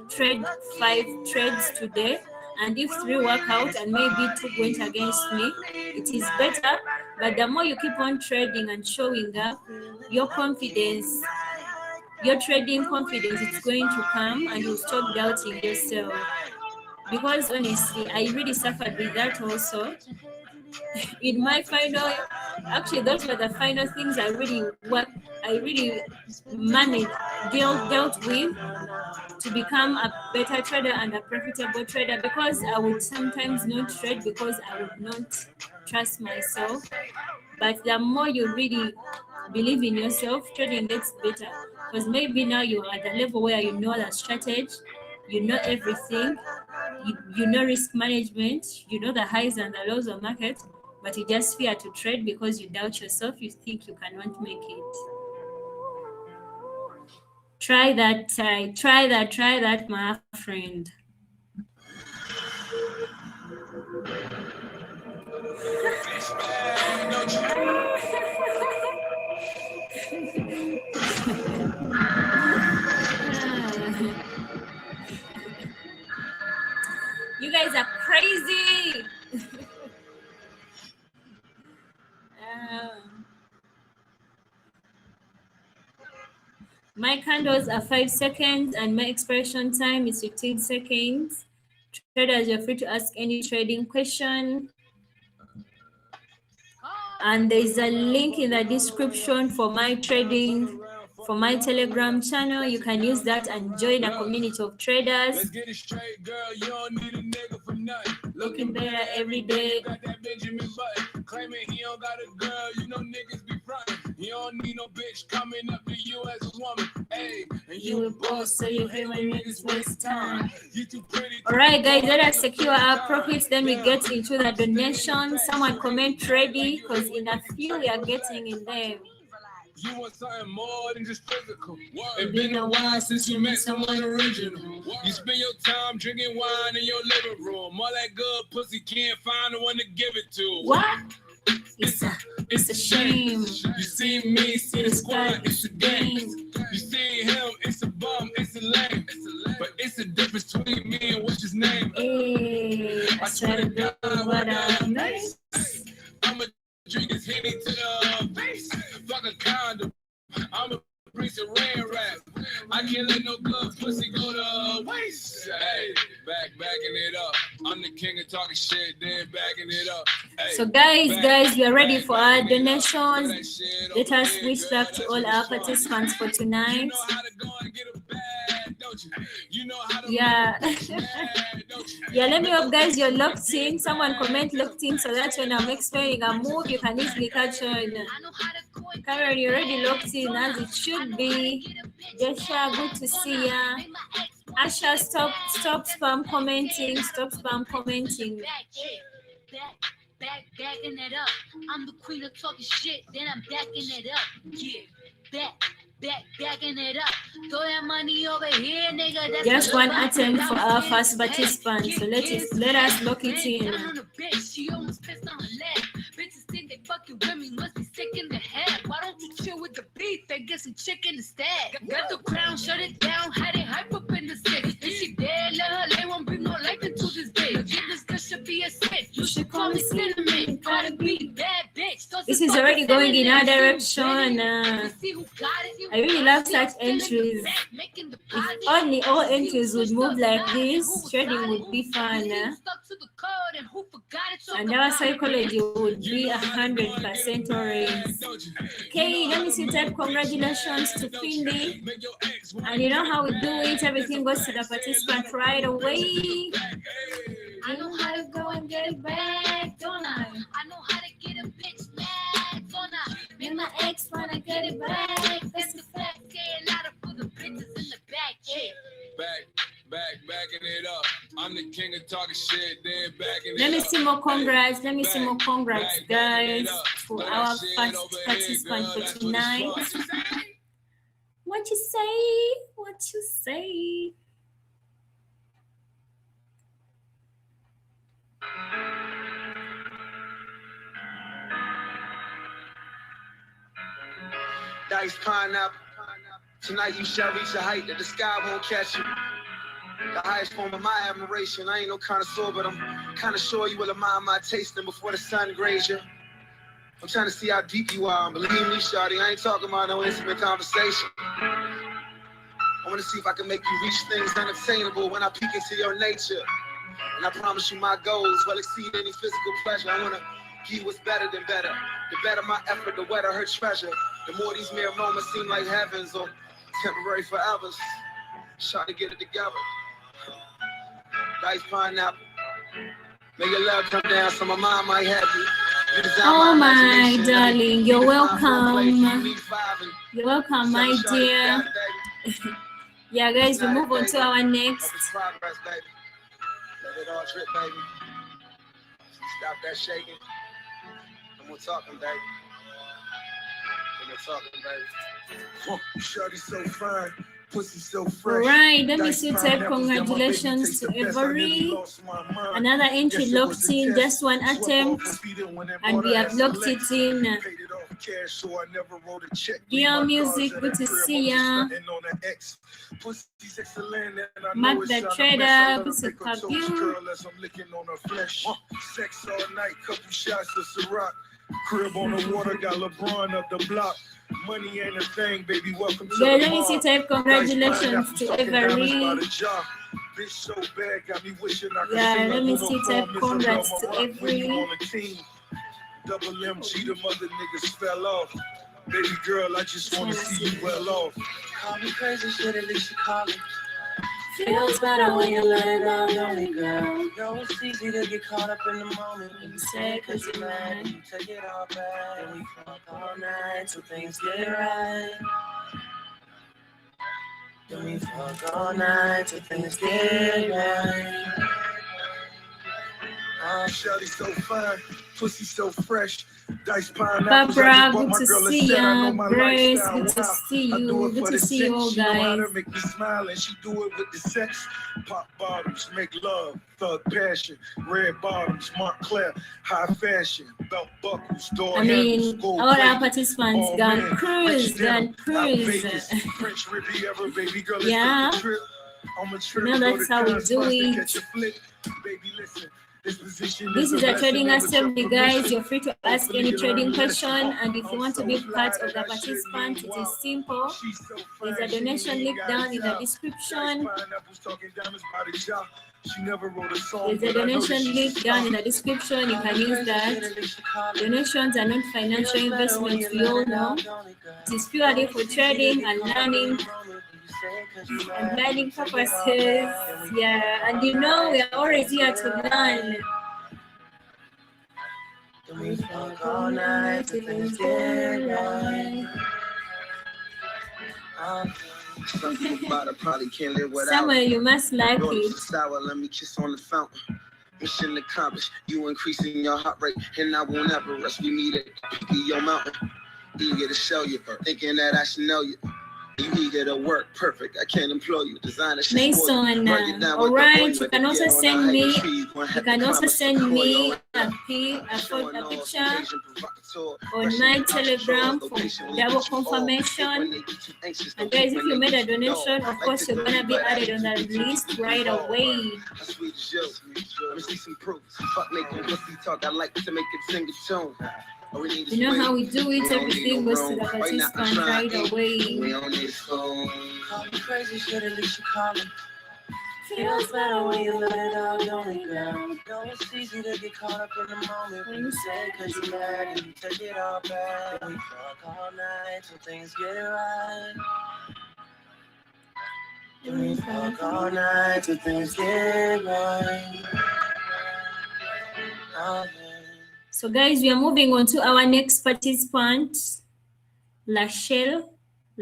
trade 5 trades today, and if 3 work out and maybe 2 went against me, it is better. But the more you keep on trading and showing up, your confidence, your trading confidence, it's going to come, and you'll stop doubting yourself. Because honestly, I really suffered with that also. In my final, actually those were the final things I really dealt with to become a better trader and a profitable trader, because I would sometimes not trade because I would not trust myself. But the more you really believe in yourself, trading gets better, because maybe now you're at the level where you know the strategy, you know everything, you know risk management, you know the highs and the lows of market, but you just fear to trade because you doubt yourself, you think you cannot make it. Try that, my friend. You guys are crazy. My candles are 5 seconds and my expiration time is 15 seconds. Traders, you're free to ask any trading question. And there's a link in the description for my trading from my Telegram channel. You can use that and join a community of traders. Let's get it straight, girl. You don't need a nigga for nothing. Looking better every day. Got that Benjamin Button. Claiming he don't got a girl. You know niggas be frontin'. You don't need no bitch coming up to you as a woman. Hey, and You a boss, so you hate when niggas waste time. You too pretty. All right, guys, let us secure our profits. Then we get into the donation. Someone comment ready, because in a few we are getting in there. You want something more than just physical. It's been a while since you met someone original. You spend your time drinking wine in your living room. All that good pussy can't find the one to give it to. What? It's a shame. You see me, see the squad, it's a game. You see him, it's a bum, it's a lame. But it's a difference between me and what's his name. Hey, I swear to God, what I miss. I'ma drink his Henny to the face. Fuck a condom. I'ma bring some rain rap. I can't let no good pussy go to waste. Hey, backing it up. I'm the king of talking shit, then backing it up. Hey, So guys, we are ready for our donations. Let us switch back to all our participants for tonight. You know how to go and get a bag, don't you? You know how to Yeah. make a bag, don't you? Yeah, let me hope guys you're locked in. Someone comment locked in so that when I'm explaining a move, you can easily catch on. I know how to go and Karen, you're already locked in as it should be. Joshua, good to see ya. Asha, stop spam commenting. Stop spam commenting. Backing it up. I'm the queen of talking shit, then I'm backing it up. Yeah, backing it up. Throw that money over here, nigga. That's Just one attempt for our first participant. So let us lock it in. Down on the bitch, she almost pissed on her leg. Bitches think they fucking with me, must be sick in the head. Why don't you chill with the beef and get some chicken instead? Got the crown, shut it down, had it hype up in the city. If she dead, let her lay, won't bring no life into this bitch. This girl should be a snitch. You should call me Cinnamon. Gotta be bad bitch. This is already going in our direction. See who got it. I really love such entries. If only all entries would move like this, trading would be fun. And our psychology would be 100% orange. Okay, let me see type congratulations to Findy. And you know how we do it, everything goes to the participant right away. I know how to go and get it back, don't I? I know how to get a bitch back, don't I? Me and my ex wanna get it back. That's the fact, yeah, a lot of other bitches in the back, yeah. Backing it up. I'm the king of talking shit, then backing it up. Let me see more congrats. Let me see more congrats, guys, for our first participant for tonight. What you say? What you say? Dice pineapple. Tonight you shall reach a height that the sky won't catch you. The highest form of my admiration. I ain't no connoisseur, but I'm kind of sure you will admire my tasting before the sun grazes you. I'm trying to see how deep you are. And believe me, shawty, I ain't talking about no intimate conversation. I want to see if I can make you reach things unattainable when I peek into your nature. And I promise you my goals will exceed any physical pleasure. I want to give you what's better than better. The better my effort, the wetter her treasure. The more these mere moments seem like heavens or temporary forevers. Shawty, get it together. Dice pineapple. May your love come down so my mind might have you. Oh my darling, you're welcome. You're welcome, my dear. Yeah, guys, we move on to our next. Let it all drip, baby. Stop that shaking. And we're talking, baby. And we're talking, baby. Shawty so fine. Pussy so fresh. Alright, let me see type congratulations to Avery. Another entry locked in, just one attempt, and we have locked it in. Dear Music, good to see ya. Mark the Trader, good to have you. Sex all night, couple shots of Ciroc. Crib on the water, got LeBron up the block. Money ain't a thing, baby. Welcome to yeah, let me see type congratulations to Avery. Yeah, let me see type congrats to Avery. Double MG, the mother niggas fell off. Baby girl, I just wanna see you well off. Call me crazy, shit, at least you call it. Feels better when you let it out, lonely girl. Girl, it's easy to get caught up in the moment. When you say 'cause you're mad. You take it all back. And we fuck all night till things get right. Then we fuck all night till things get right. Shawty so fine, pussy so fresh. Dice pineapples. Barbara, good to see you. Grace, good to see you. Good to see you all, She know how guys. to make me smile and she do it with the sex. Pop bottles, make love, thug passion. Red bottoms, Montclair, high fashion. Belt buckles, door I mean, handles, gold all our plated. participants Oh, gone man, cruise, rich denim, gone out cruise. Vegas, French Riviera, baby girl, Yeah. let's take a trip. I'm a trip, You know, go that's to how we Cannes, do first to it. catch a flick. Baby, listen. This This is a trading assembly, guys. You're free to ask any trading question, and if you want to be part of the participant, it is simple. There's a donation link down in the description. There's a donation link down in the description. You can use that. Donations are not financial investments, we all know. It is purely for trading and learning and learning purposes. Yeah, and you know we are always here to learn. Then we fuck all night till things get right. Something about it probably can't live without. Samuel, you must like it. Sour, let me kiss on the fountain. Mission accomplished. You increasing your heart rate, and I won't ever rest. We meet at the peak of your mountain. Eager to show you, thinking that I should know you. You eager to work, perfect. I can't employ you. Designer shit. Mason, all right. You can also send me. You can also send me a picture on my Telegram for double confirmation. And guys, if you made a donation, of course you're gonna be added on the list right away. Sweet as you. Let me see some proof. Fuck making pussy talk. I like to make it sing a tune. You know how we do it, everything goes to the participant right away. We don't need a phone. Call me crazy, shit, at least you call it. Feels better when you let it out, lonely girl. Girl, it's easy to get caught up in the moment. When you say 'cause you're mad and you take it all back. We fuck all night till things get right. We fuck all night till things get right. So guys, we are moving on to our next participant, Lachelle. I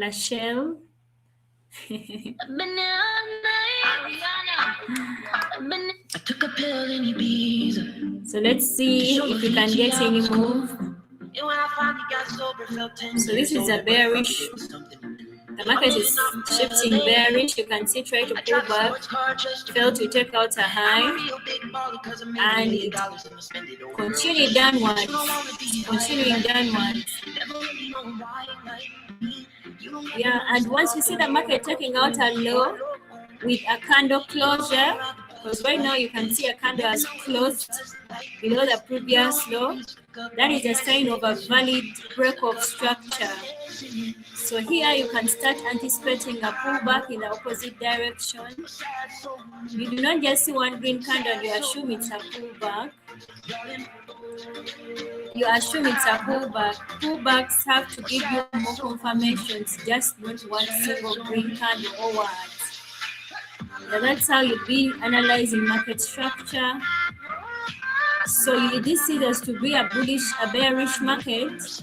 took a pill in Ibiza. So let's see if we can get any move. And when I finally got sober, felt 10 So this is a bearish. The market is shifting bearish. You can see try to pull back, fail to take out a high, and it continued downwards. Continuing downwards. Yeah, and once you see the market taking out a low with a candle closure, because right now you can see a candle has closed below the previous low, that is a sign of a valid break of structure. So here you can start anticipating a pullback in the opposite direction. You do not just see one green candle and you assume it's a pullback. You assume it's a pullback. Pullbacks have to give you more confirmations, just not one single green candle or what. Yeah, that's how you be analyzing market structure. So you did see this to be a bearish market.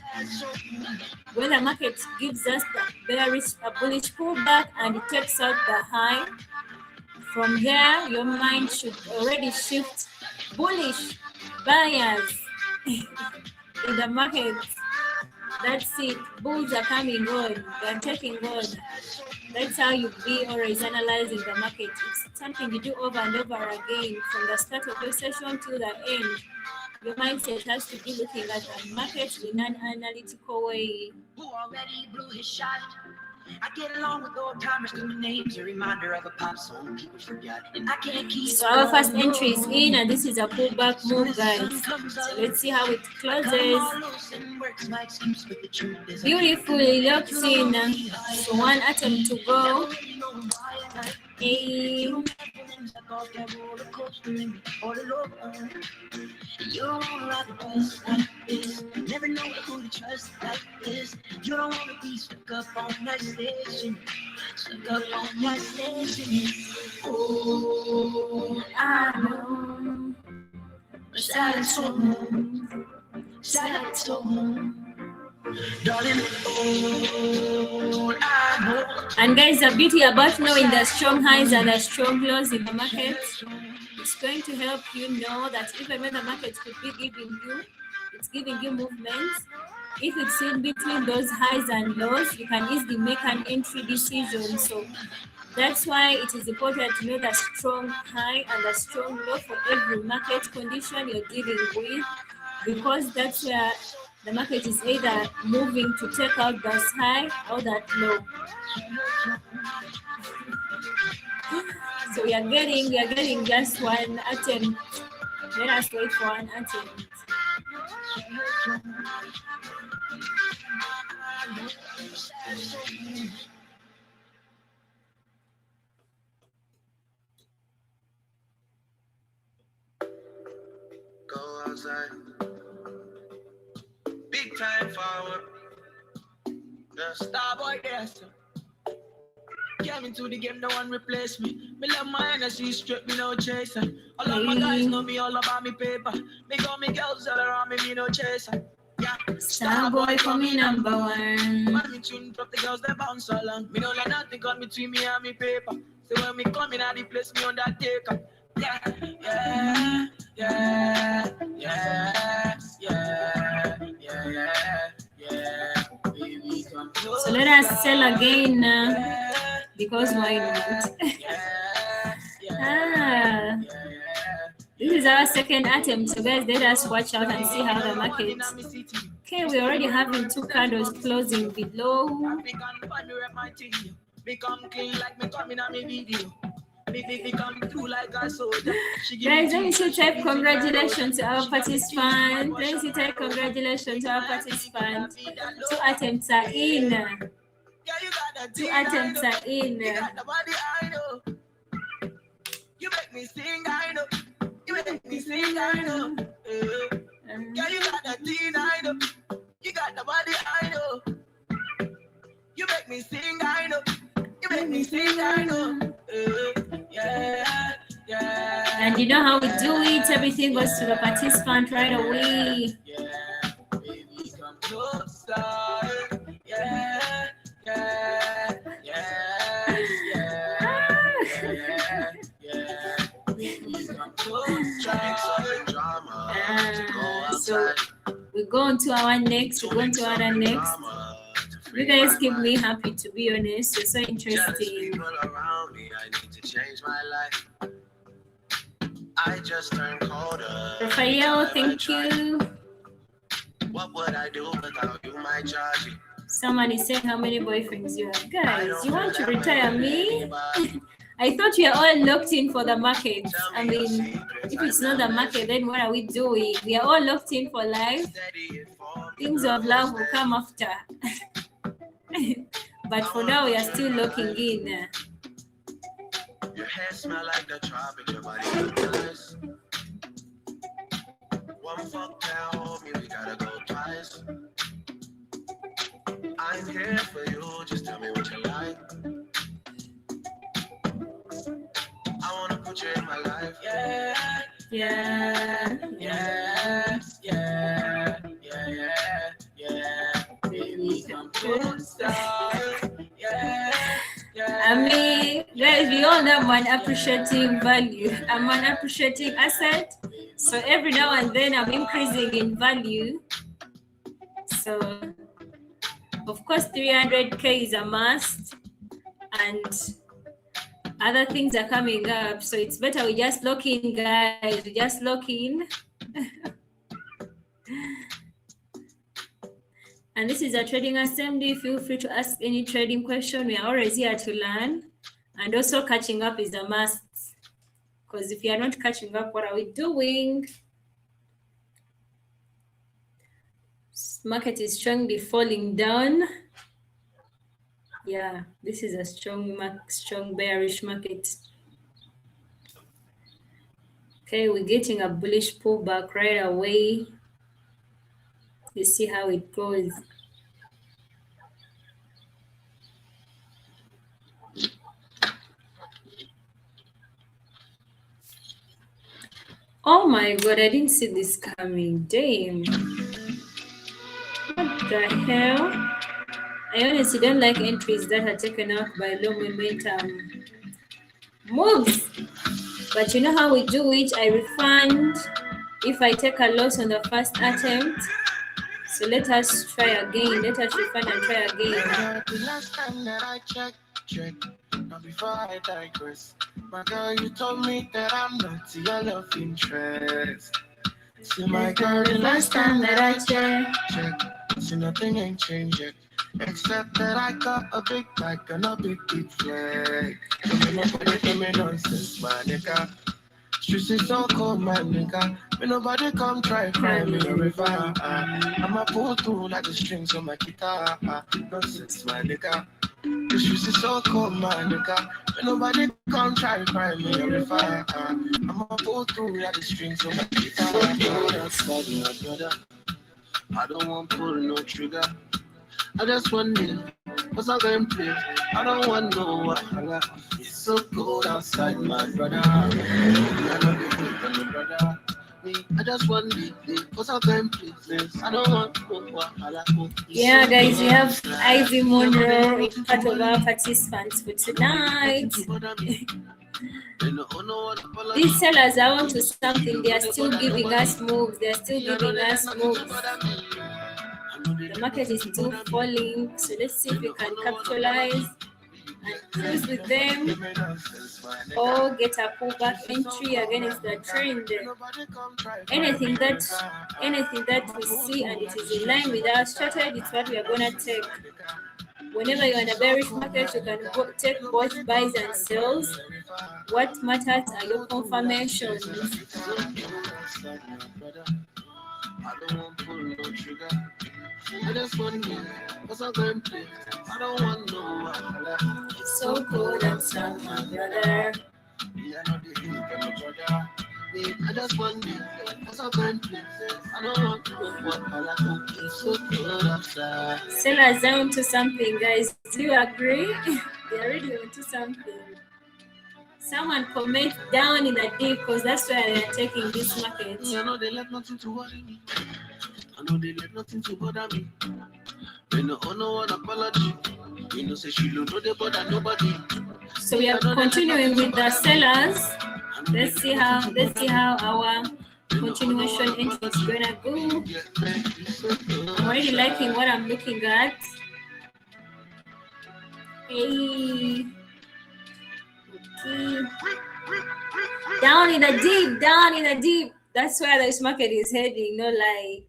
When the market gives us a bullish pullback and it takes out the high, from there your mind should already shift bullish buyers in the market. That's it. Bulls are coming on. They're taking on. That's how you be always analyzing the market. It's something you do over and over again from the start of your session to the end. Your mindset has to be looking at the market in an analytical way. Who already blew his shot. I get along with old timers, cause my name's a reminder of a pop song people forgot. And I can't keep. So our first entry is in, and this is a pullback move, guys. So let's see how it closes. Beautifully locked in. So one atom to go. feelings like off that roller coaster and be all alone. You don't wanna ride the bus like this. Never know who to trust like this. You don't wanna be stuck up on that station. Stuck up on that station. Oh, I know. Sad soul. Sad soul. Darling, oh, I know. And guys, the beauty about knowing the strong highs and the strong lows in the market, it's going to help you know that even when the market could be giving you movements, if it's in between those highs and lows, you can easily make an entry decision. So that's why it is important to know the strong high and the strong low for every market condition you're dealing with, because that's where the market is either moving to take out that high or that low. So we are getting just one attempt. Let us wait for one attempt. Go outside. Big time forward. The star boy yes. Came into the game, no one replace me. Me love my energy, straight me no chaser. All of my guys know me all about me paper. Me got me girls all around me no chaser. Yeah, Star boy for me number one. Man, me tune drop the girls that bounce along. Me don't let nothing come between me and me paper. So when me come in, I place me on that taker. Yeah, yeah, yeah, yeah, yeah, yeah, yeah. Baby, come close. So let us sell again because why not? This is our second attempt, so guys, let us watch out and see how the market. Okay, we're already having two candles closing below. Guys, let me see type congratulations to our participant. Let me see type congratulations to our participant. Two attempts are in. Two attempts are in. You make me sing, I know. You make me sing, I know. Yeah, you got that thing, I know. You got the body, I know. You make me sing, I know. You make me sing, I know. Yeah, yeah. And you know how we do it. Everything goes to the participant right away. Yeah, baby, come closer. Yeah, yeah, yeah, yeah, yeah. So we go on to our next. We go on to our next. You guys keep me happy, to be honest. You're so interesting. I need to change my life. I just turned colder. Raphael, thank you. What would I do without you, my Georgie? Someone is saying how many boyfriends you have. Guys, you want to retire me? I thought we are all locked in for the market. I mean, if it's not the market, then what are we doing? We are all locked in for life. Things of love will come after. But for now, we are still locking in. Your hair smell like the tropics, your body nice. One fuck can't hold me, we gotta go twice. I'm here for you, just tell me what you like. I wanna put you in my life. Yeah, Yeah, yeah, yeah, yeah, yeah. Baby, come closer. Yeah, yeah. I mean, guys, we all have an appreciating value. I'm an appreciating asset. So every now and then I'm increasing in value. So, of course, 300K is a must. And other things are coming up. So it's better we just lock in, guys. We just lock in. And this is a trading assembly. Feel free to ask any trading question. We are always here to learn. And also catching up is a must. Because if you are not catching up, what are we doing? Market is strongly falling down. Yeah, this is a strong bearish market. Okay, we're getting a bullish pullback right away. Let's see how it goes. Oh my god, I didn't see this coming. Damn. What the hell? I honestly don't like entries that are taken out by low momentum moves. But you know how we do it? I refund if I take a loss on the first attempt. So let us try again. Let us refund and try again. The last time that I checked, now before I digress, my girl, you told me that I'm not your love interest. See, my girl, the last time that I checked, see, nothing ain't changed yet. Except that I got a big bag and a big flag. Give me nonsense, my nigga. Streets is so cold, my nigga. Me nobody come try cry me a river. I'ma pull through like the strings on my guitar. Nonsense, my nigga. The streets is so cold, my nigga. Me nobody come try cry me a river. I'ma pull through like the strings on my guitar. That's like my brother. I don't want pull no trigger. I just want it, cause I'm going to play. I don't want no wahala. It's so cold outside, my brother. I just want it, cause I'm going to play. I don't want no wahala. Yeah, guys, we have Ivy Monroe, part of our participants for tonight. These sellers are onto something. They are still giving us moves. They are still giving us moves. The market is still falling, so let's see if we can capitalize and cruise with them, or get a pullback entry against the trend. Anything that we see and it is in line with our strategy, it's what we are gonna take. Whenever you're in a bearish market, you can take both buys and sells. What matters are your confirmations. I don't want pull no trigger. I just want you, cause I'm going to play. I don't want no wahala. It's so cold outside, my brother. Yeah, I know the heat and my brother. I just want you, cause I'm going to play. I don't want no wahala. It's so cold outside. Sellers are onto something, guys. Do you agree? They're really onto something. Someone comment down in the deep, because that's where they are taking this market. I know they let nothing to worry me. I know they let nothing to bother me. They no owe no one apology. You know, say she don't know they bother nobody. So we are continuing with the sellers. Let's see how our continuation entry is gonna go. I'm already liking what I'm looking at. Hey. Okay. Down in the deep. That's where this market is heading, no lie.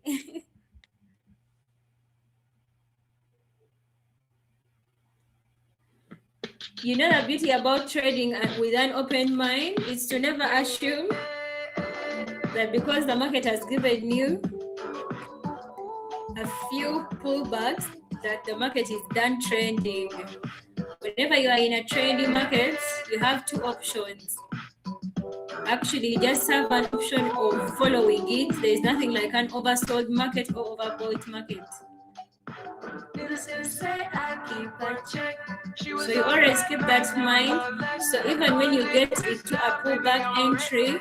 You know the beauty about trading with an open mind is to never assume that because the market has given you a few pullbacks that the market is done trending. Whenever you are in a trending market, you have two options. Actually, you just have an option of following it. There is nothing like an oversold market or overbought market. So you always keep that in mind. So even when you get into a pullback entry,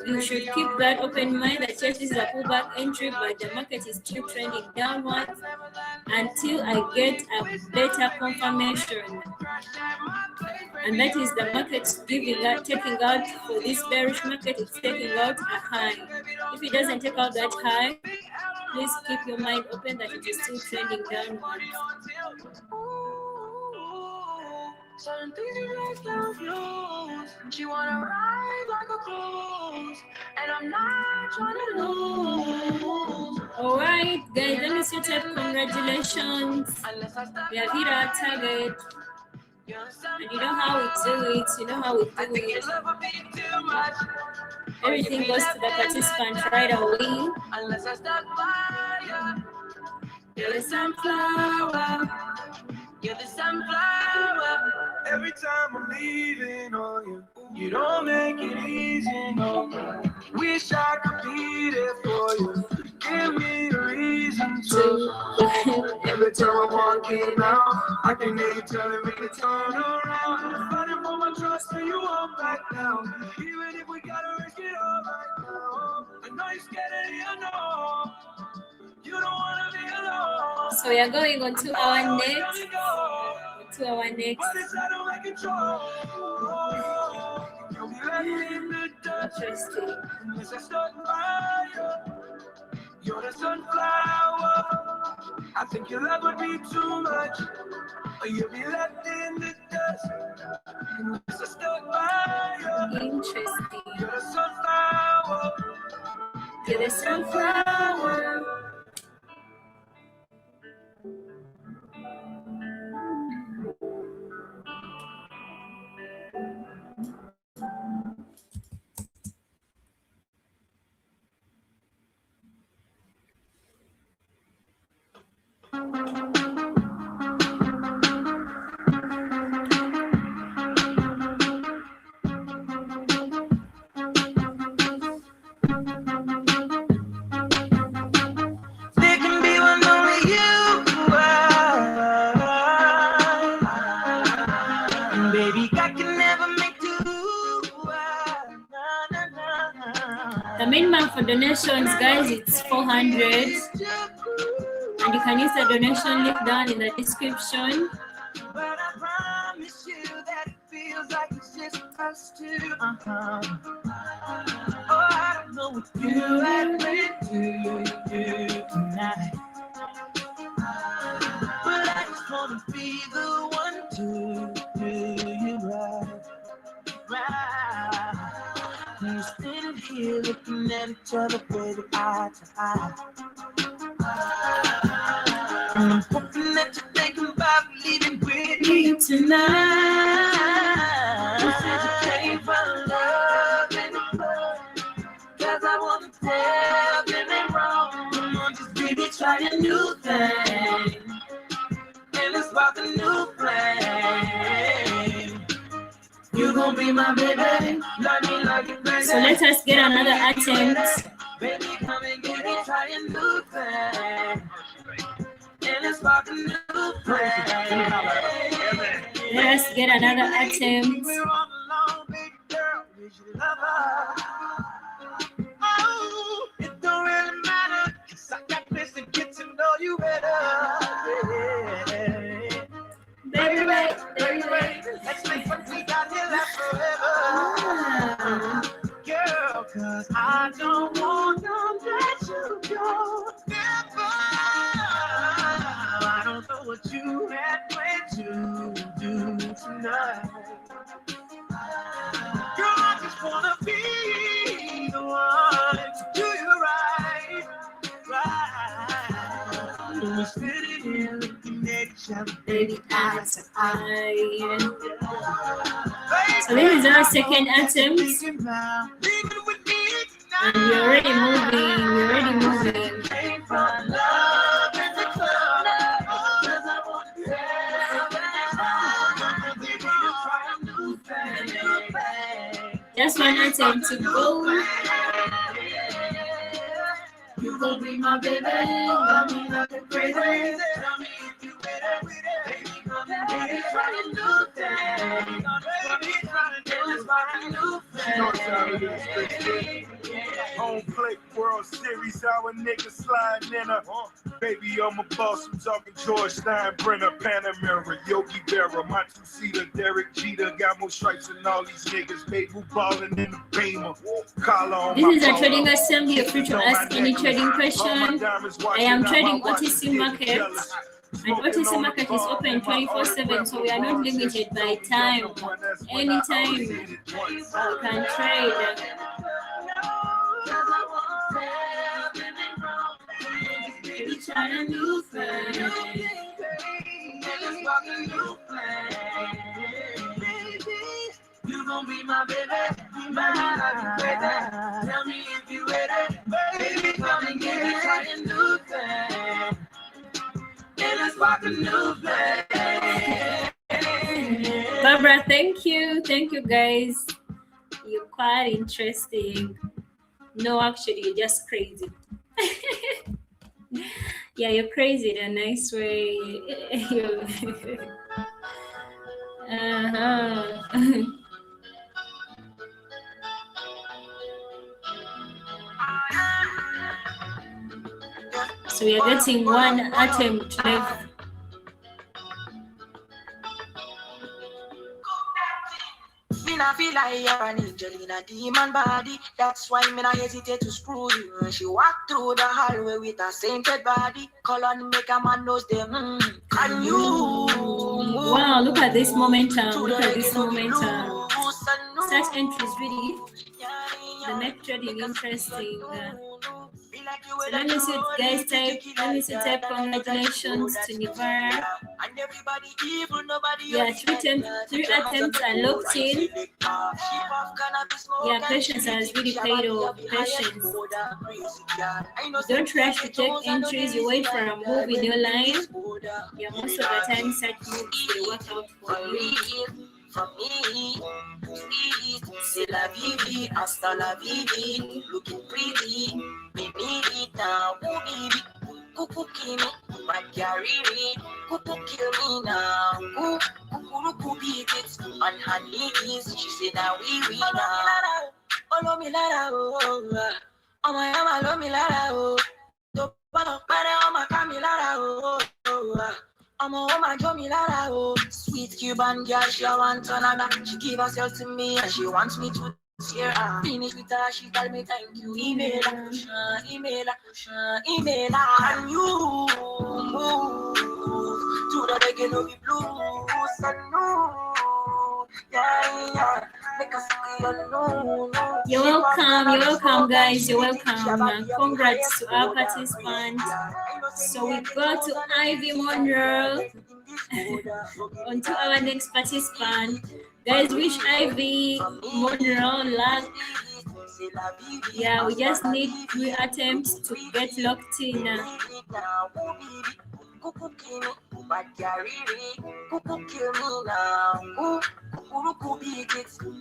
you should keep that open mind that yes, this is a pullback entry, but the market is still trending downwards until I get a better confirmation. And that is the market taking out for this bearish market, it's taking out a high. If it doesn't take out that high, please keep your mind open that it is still trending downwards. Certain things you just don't lose. She wanna ride like a cruise, and I'm not trying to lose. All right, guys, let me set up. Congratulations. We have hit our target. And you know how we do it. Everything goes to the participant right away. Unless I stuck by you. You're the sunflower. You're the sunflower. Every time I'm leaving on you, you don't make it easy, no. Wish I could be there for you. Give me a reason to. Every time I'm walking out, I can hear you telling me to turn around. I'm fighting for my trust, so you won't back down. Even if we gotta risk it all right now. I know you're scared of the unknown. You don't wanna be alone. So we are going on to our next. To our next. But it's out of my control. You'll be left in the dust. Interesting. Unless I start fire. You're the sunflower. I think your love would be too much. Or you'll be left in the dust. Unless I start fire. Interesting. You're the sunflower. You're the sunflower. The minimum for donations, guys, it's 400, and you can use the donation link down in the description. But I promise you that it feels like it's just us two. Oh, I don't know what you had meant to do tonight, but I just wanna be the one to do you right. We're sitting here looking at each other, baby, eye to eye. And I'm hoping that you're thinking about leaving with me tonight. You said you came for love in the club, 'cause I wanna tell you ain't wrong. Come on, just baby, try a new thing, and let's spark a new flame. You gon' be my baby, love me like it, baby. So let us get another attempt. Baby, come and get it, try a new thing, and let's spark a new flame. Let us get another attempt. We're all alone, baby girl, we should love her. Oh, it don't really matter, 'cause I got this to get to know you better. Baby, baby, Let's make what we got here last forever. Girl, 'cause I don't want to let you go. Never. I don't know what you had planned to do tonight. Girl, I just wanna be the one to do you right, right. We're sitting here looking at each other, baby, eye to eye. So this is our second attempt, and we're already moving. Just one attempt to go. You gon' be my baby, love me like a crazy. Tell me if you with it, baby, come and get it, try a new thing. Baby, try to get us by a new thing. Home plate, World Series, our niggas sliding in a. Baby, I'm a boss, I'm talking George Steinbrenner, Panamera, Yogi Berra, my two-seater, Derek Jeter, got more stripes than all these niggas, baby, balling in the Beamer. This is a trading assembly. You're free to ask any trading question. I am trading OTC market, and OTC market is open 24/7, so we are not limited by time. Anytime you can trade. Try a new thing. You gon' be my baby, baby. Tell me if you ready, baby. Come and get it, try a new thing, and let's rock a new thing. Barbara, thank you guys. You're quite interesting. No, actually, you're just crazy. Yeah, you're crazy in a nice way. Uh-huh. So we are getting one attempt left. Me not feel like you're an angel in a demon body. That's why me not hesitate to screw you. She walked through the hallway with a sainted body. Call on make a man knows them. Can you? Wow, look at this momentum. Look at this momentum. Such entries really. The next trading interesting. So let me see guys type. Let me see type congratulations to Nivara. Yeah, three attempts are locked in. Yeah, patience has really paid off. Patience. Don't rush to take entries. You wait for a move in your line. Yeah, most of the time such moves they work out for you. From me, c'est la vie, hasta la vie, looking pretty, me need it now, ooh baby, cuckoo kill me, my carry cuckoo kill me now, ooh, cuckoo beat it, on her knees, she said now we now, oh me lara, oh my ama, lo me lara, oh, to pano, pare, oh my camilara, oh, I'm a woman, Jomilara, oh, sweet Cuban girl, she wants another. She give herself to me and she wants me to share her. Finish with her, she tell me thank you. Email her, email her. Can you move to the reggae no be blues and no, yeah. Make us no. You're welcome, guys. You're welcome. Congrats to our participants. So we go to Ivy Monroe. On to our next participant. Guys, wish Ivy Monroe luck. Yeah, we just need 3 attempts to get locked in.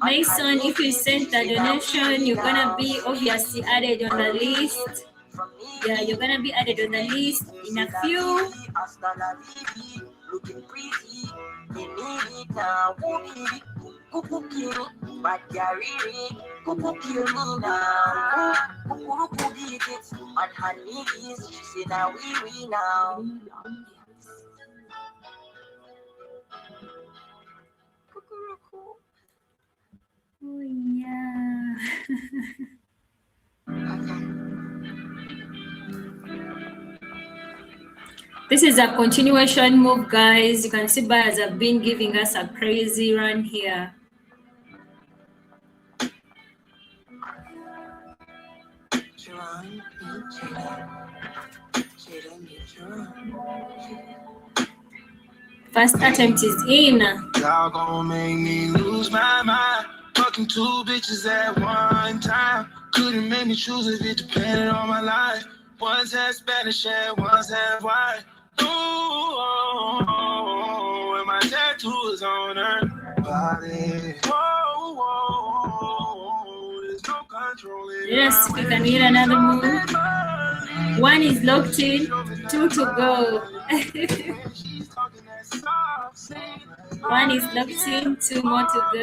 Mason, if you sent the donation, you're gonna be obviously added on the list. Yeah, you're gonna be added on the list in a few. Looking pretty, we need it now. Cuckoo kill me, but cuckoo kill me now. Cuckoo beat it on her knees. She said now we now. Oh yeah. This is a continuation move, guys. You can see buyers have been giving us a crazy run here. First attempt is in. Y'all gon' make me lose my mind. Fucking 2 bitches at one time. Couldn't make me choose if it depended on my life. One's half Spanish and one's half white. Ooh, and my tattoo is on her body. There's no controlling. Yes, we can get another move. 1 is locked in, 2 to go. 1 is locked in, 2 more to go.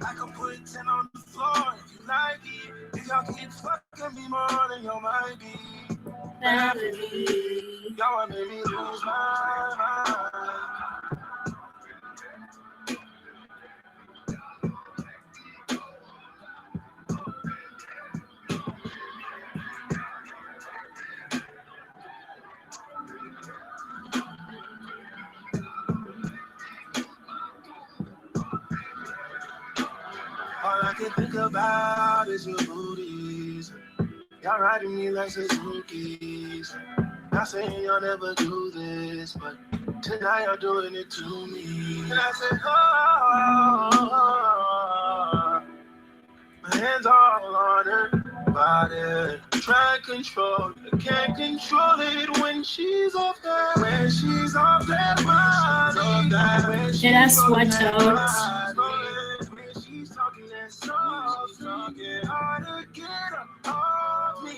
I can put 10 on the floor if you like it. If y'all keep fucking me more than y'all might be. Y'all want me to lose my mind. All I can think about is your booties. Y'all riding me like Suzuki's. Not saying y'all never do this, but tonight y'all doing it to me. And I said, oh, my hands all on her. body. Try control, I can't control it when she's off that. When she's off that mind, off that. When she's Let us off watch that out. mind. When she's talking that soft, talking hard to get her off me.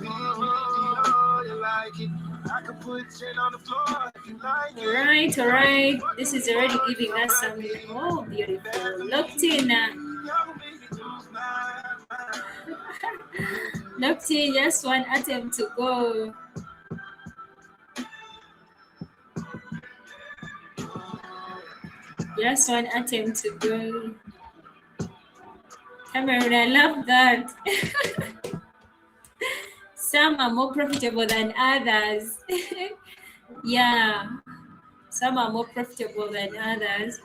Oh, you like it? I can put 10 on the floor if you like it. All right. This is already giving us some. Oh, beautiful. Locked in. Locked in. Just one attempt to go. Just one attempt to go. Cameron, I love that. Some are more profitable than others. Yeah, some are more profitable than others.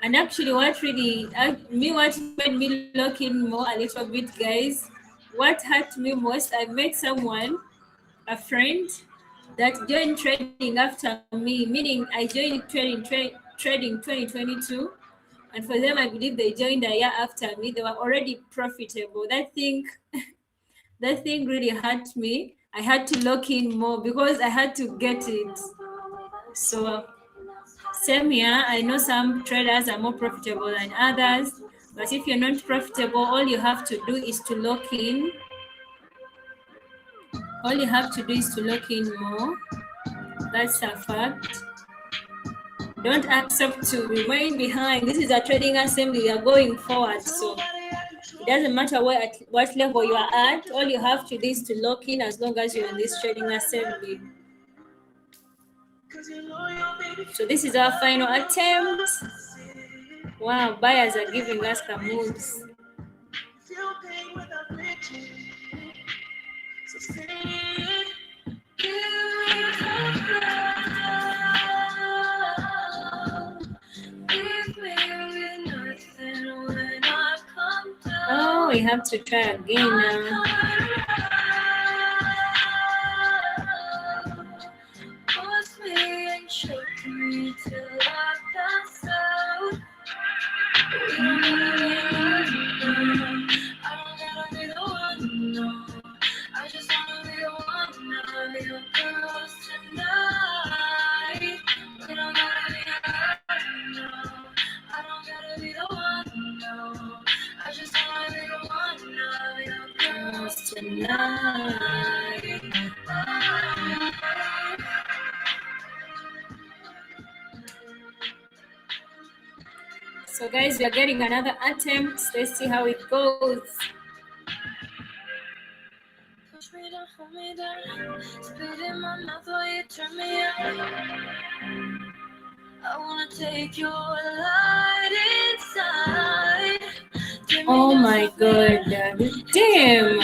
And actually, what made me lock in more a little bit, guys, what hurt me most, I met someone, a friend, that joined trading after me, meaning I joined trading 2022. And for them, I believe they joined a year after me. They were already profitable. That thing really hurt me. I had to lock in more because I had to get it. So same here, I know some traders are more profitable than others, but if you're not profitable, all you have to do is to lock in. All you have to do is to lock in more. That's a fact. Don't accept to remain behind. This is a trading assembly. We are going forward, so it doesn't matter what level you are at. All you have to do is to lock in as long as you're in this trading assembly. So this is our final attempt. Wow, buyers are giving us the moves. Oh, we have to try again now. So guys, we are getting another attempt. Let's see how it goes. Oh my god, damn!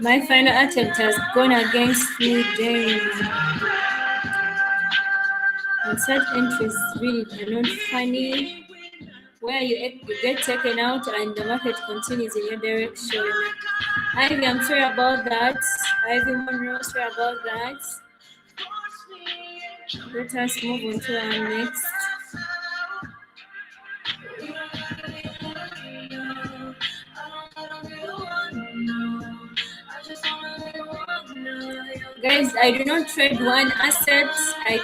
My final attempt has gone against me, damn. And such entries really are not funny, where you get taken out and the market continues in your direction. Ivy, I'm sorry about that. Ivy Monroe, sorry about that. Let us move on to our next. Guys, I do not trade one asset. I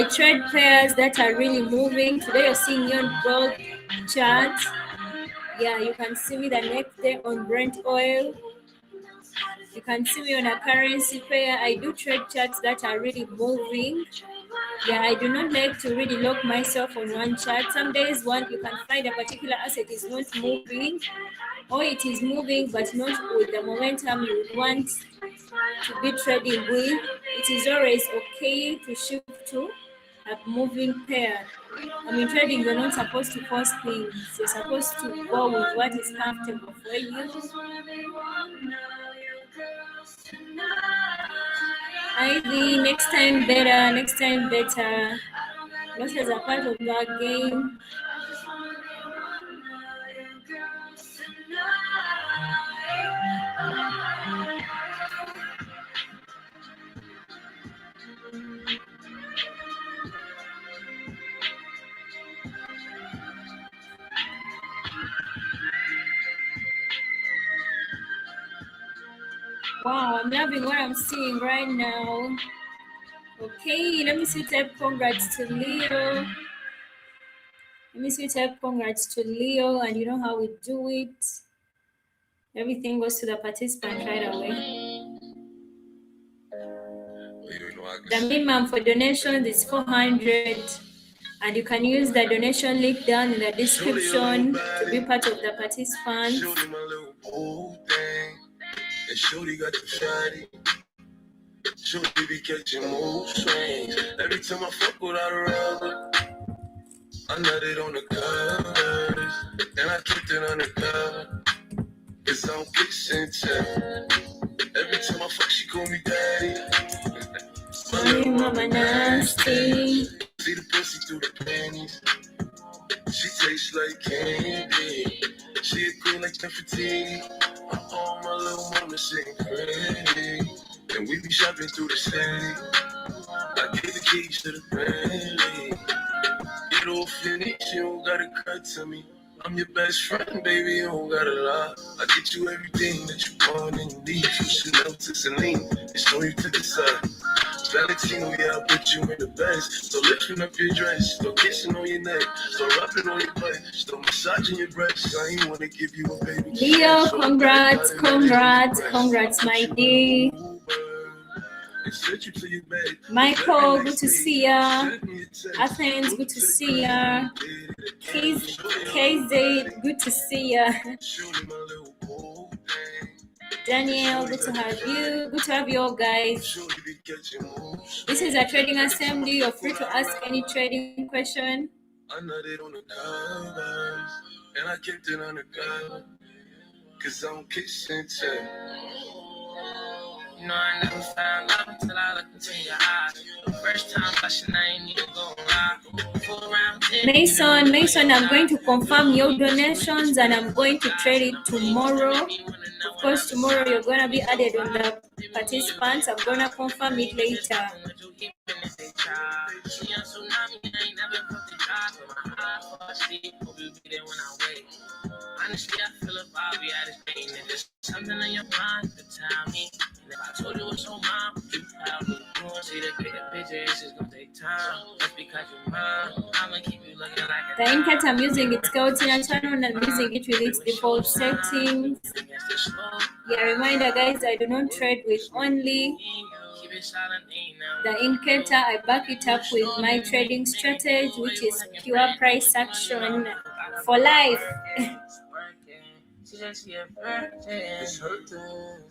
trade pairs that are really moving. Today you're seeing your gold chart. Yeah, you can see me the next day on Brent oil. You can see me on a currency pair. I do trade charts that are really moving. Yeah, I do not like to really lock myself on one chart. Some days you can find a particular asset is not moving, or it is moving but not with the momentum you would want to be trading with. It is always okay to shift to a moving pair. I mean, trading, you're not supposed to force things. You're supposed to go with what is comfortable for you. Ivy, next time better. Losses are part of the game. Wow, I'm loving what I'm seeing right now. Okay, let me see type congrats to Leo. Let me see type congrats to Leo, and you know how we do it. Everything goes to the participant right away. The minimum for donations is 400, and you can use the donation link down in the description to be part of the participants. Shorty, my little old thing. And Shorty got the fatty. Shorty be catching mood swings. Every time I fuck without a rubber, I nutted on the covers. And I kept it on the cover. Cause I don't kiss and tell. Every time I fuck, she call me daddy. Sorry, mama nasty. See the pussy through the panties. She tastes like candy. She a queen like Nefertiti. Oh, my little mama sing pretty. And we be shopping through the city. I gave the keys to the Bentley. Get off your knees, you don't gotta cut to me. I'm your best friend, baby, you don't gotta lie. I get you everything that you want and you need. From Chanel to Celine, it's on you to decide. Valentino, yeah, I'll put you in the best. So lifting up your dress, start kissing on your neck, start rubbing on your butt, start massaging your breasts. I ain't wanna give you a baby. Leo, congrats, my dear. Michael, good to see ya. Athens, good to see ya. KZ, good to see ya. Daniel, good to have you. Good to have you all, guys. This is a trading assembly. You're free to ask any trading question. I nutted on the covers, and I kept it on the cover, cause I don't kiss and tell. You know I never found love until I looked into your eyes. First time blushing, I ain't even gonna lie. Mason, I'm going to confirm your donations and I'm going to trade it tomorrow. Of course, tomorrow you're gonna be added on the participants. I'm gonna confirm it later. Honestly, I feel about you at this pain. If there's something on your mind, to tell me. And if I told you it's on mine, you probably won't see the bigger picture. It's just gonna take time. Just because you're mine, I'm gonna keep you looking like a the Incat I'm using it's Scouting and channel and I'm using it with its default settings. Yeah, reminder guys, I do not trade with only the indicator. I back it up with my trading strategy, which is pure price action for life. She just get virgin.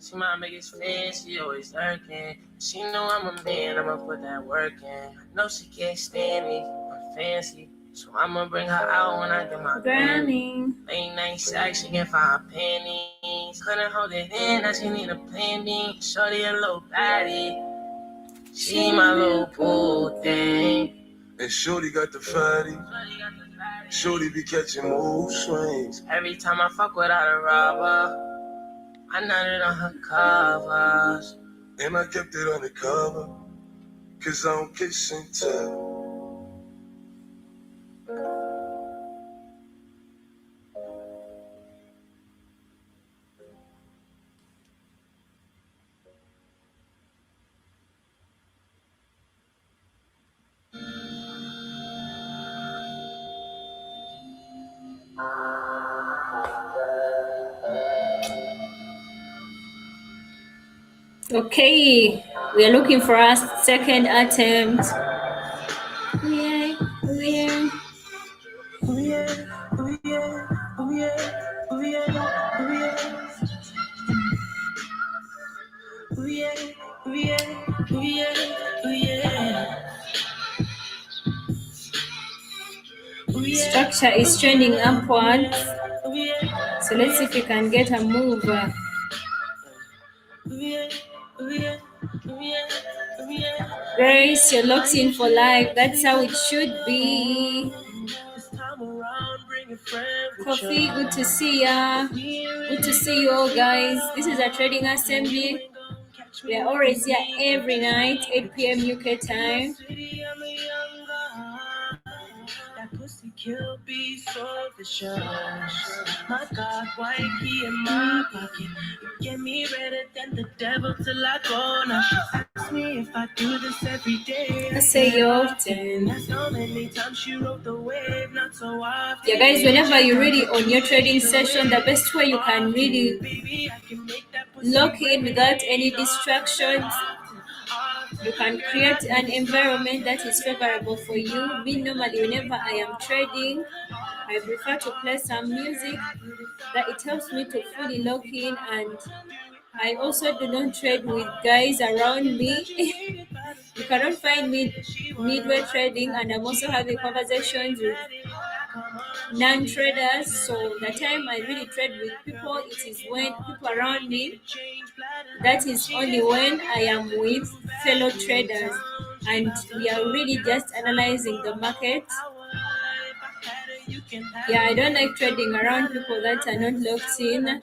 She my biggest fan, she always lurking. She know I'm a man, I'ma put that work in. I know she can't stand me, I'm fancy. So I'ma bring her out when I get my Granny. Late night sex, she can find pennies. Couldn't hold it in, now she need a plan B. Shorty a little baddie. She my little pool thing. And Shorty got the fatty. Shorty be catching mood swings. Every time I fuck without a rubber, I nutted on her covers. And I kept it on the cover, cause I don't kiss and tell. Okay, we are looking for our second attempt. Yeah. Structure is trending upwards. So let's see if we can get a move. Grace, you're locked in for life. That's how it should be. Coffee, good to see ya. Good to see you all, guys. This is a trading assembly. We are always here every night, 8 p.m. UK time. he'll be so vicious. My God, why he in my pocket? You get me redder than the devil till I go. Now she asks me if I do this every day. I say you often. That's how many times she wrote the wave, not so often. Yeah, guys, whenever you're really on your trading session, the best way you can really lock in without any distractions, you can create an environment that is favorable for you. Me, normally, whenever I am trading, I prefer to play some music that it helps me to fully lock in, and I also do not trade with guys around me. You cannot find me midway trading, and I'm also having conversations with non-traders. So the time I really trade with people, it is when people around me. That is only when I am with fellow traders, and we are really just analyzing the market. Yeah, I don't like trading around people that are not locked in.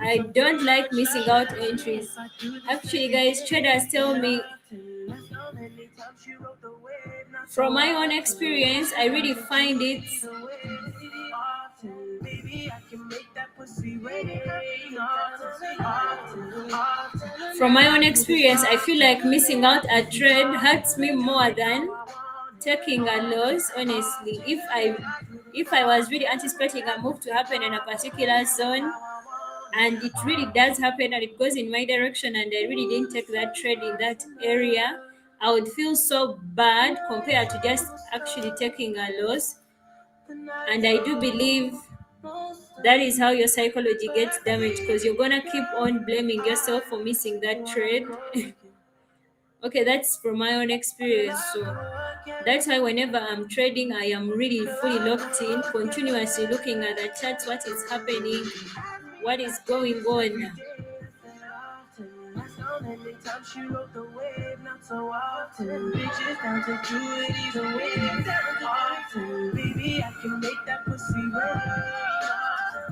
I don't like missing out entries. Actually, guys, traders tell me, from my own experience, I really find it From my own experience, I feel like missing out a trade hurts me more than taking a loss. Honestly, if I was really anticipating a move to happen in a particular zone, and it really does happen and it goes in my direction, and I really didn't take that trade in that area, I would feel so bad compared to just actually taking a loss. And I do believe that is how your psychology gets damaged, because you're gonna keep on blaming yourself for missing that trade. Okay, that's from my own experience. So that's why whenever I'm trading, I am really fully locked in, continuously looking at the charts, what is happening, what is going on.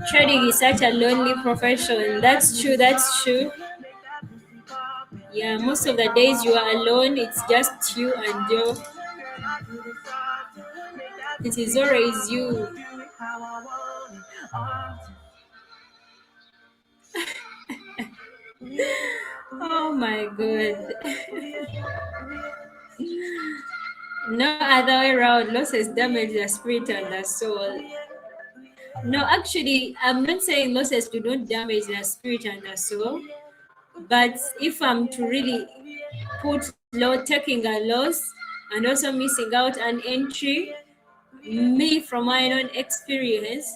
Trading is such a lonely profession. That's true. Yeah, most of the days you are alone. It's just you and you. It is always you. Oh my God. No other way around. Losses damage the spirit and the soul. No, actually, I'm not saying losses do not damage the spirit and the soul. But if I'm to really put taking a loss and also missing out an entry, me from my own experience,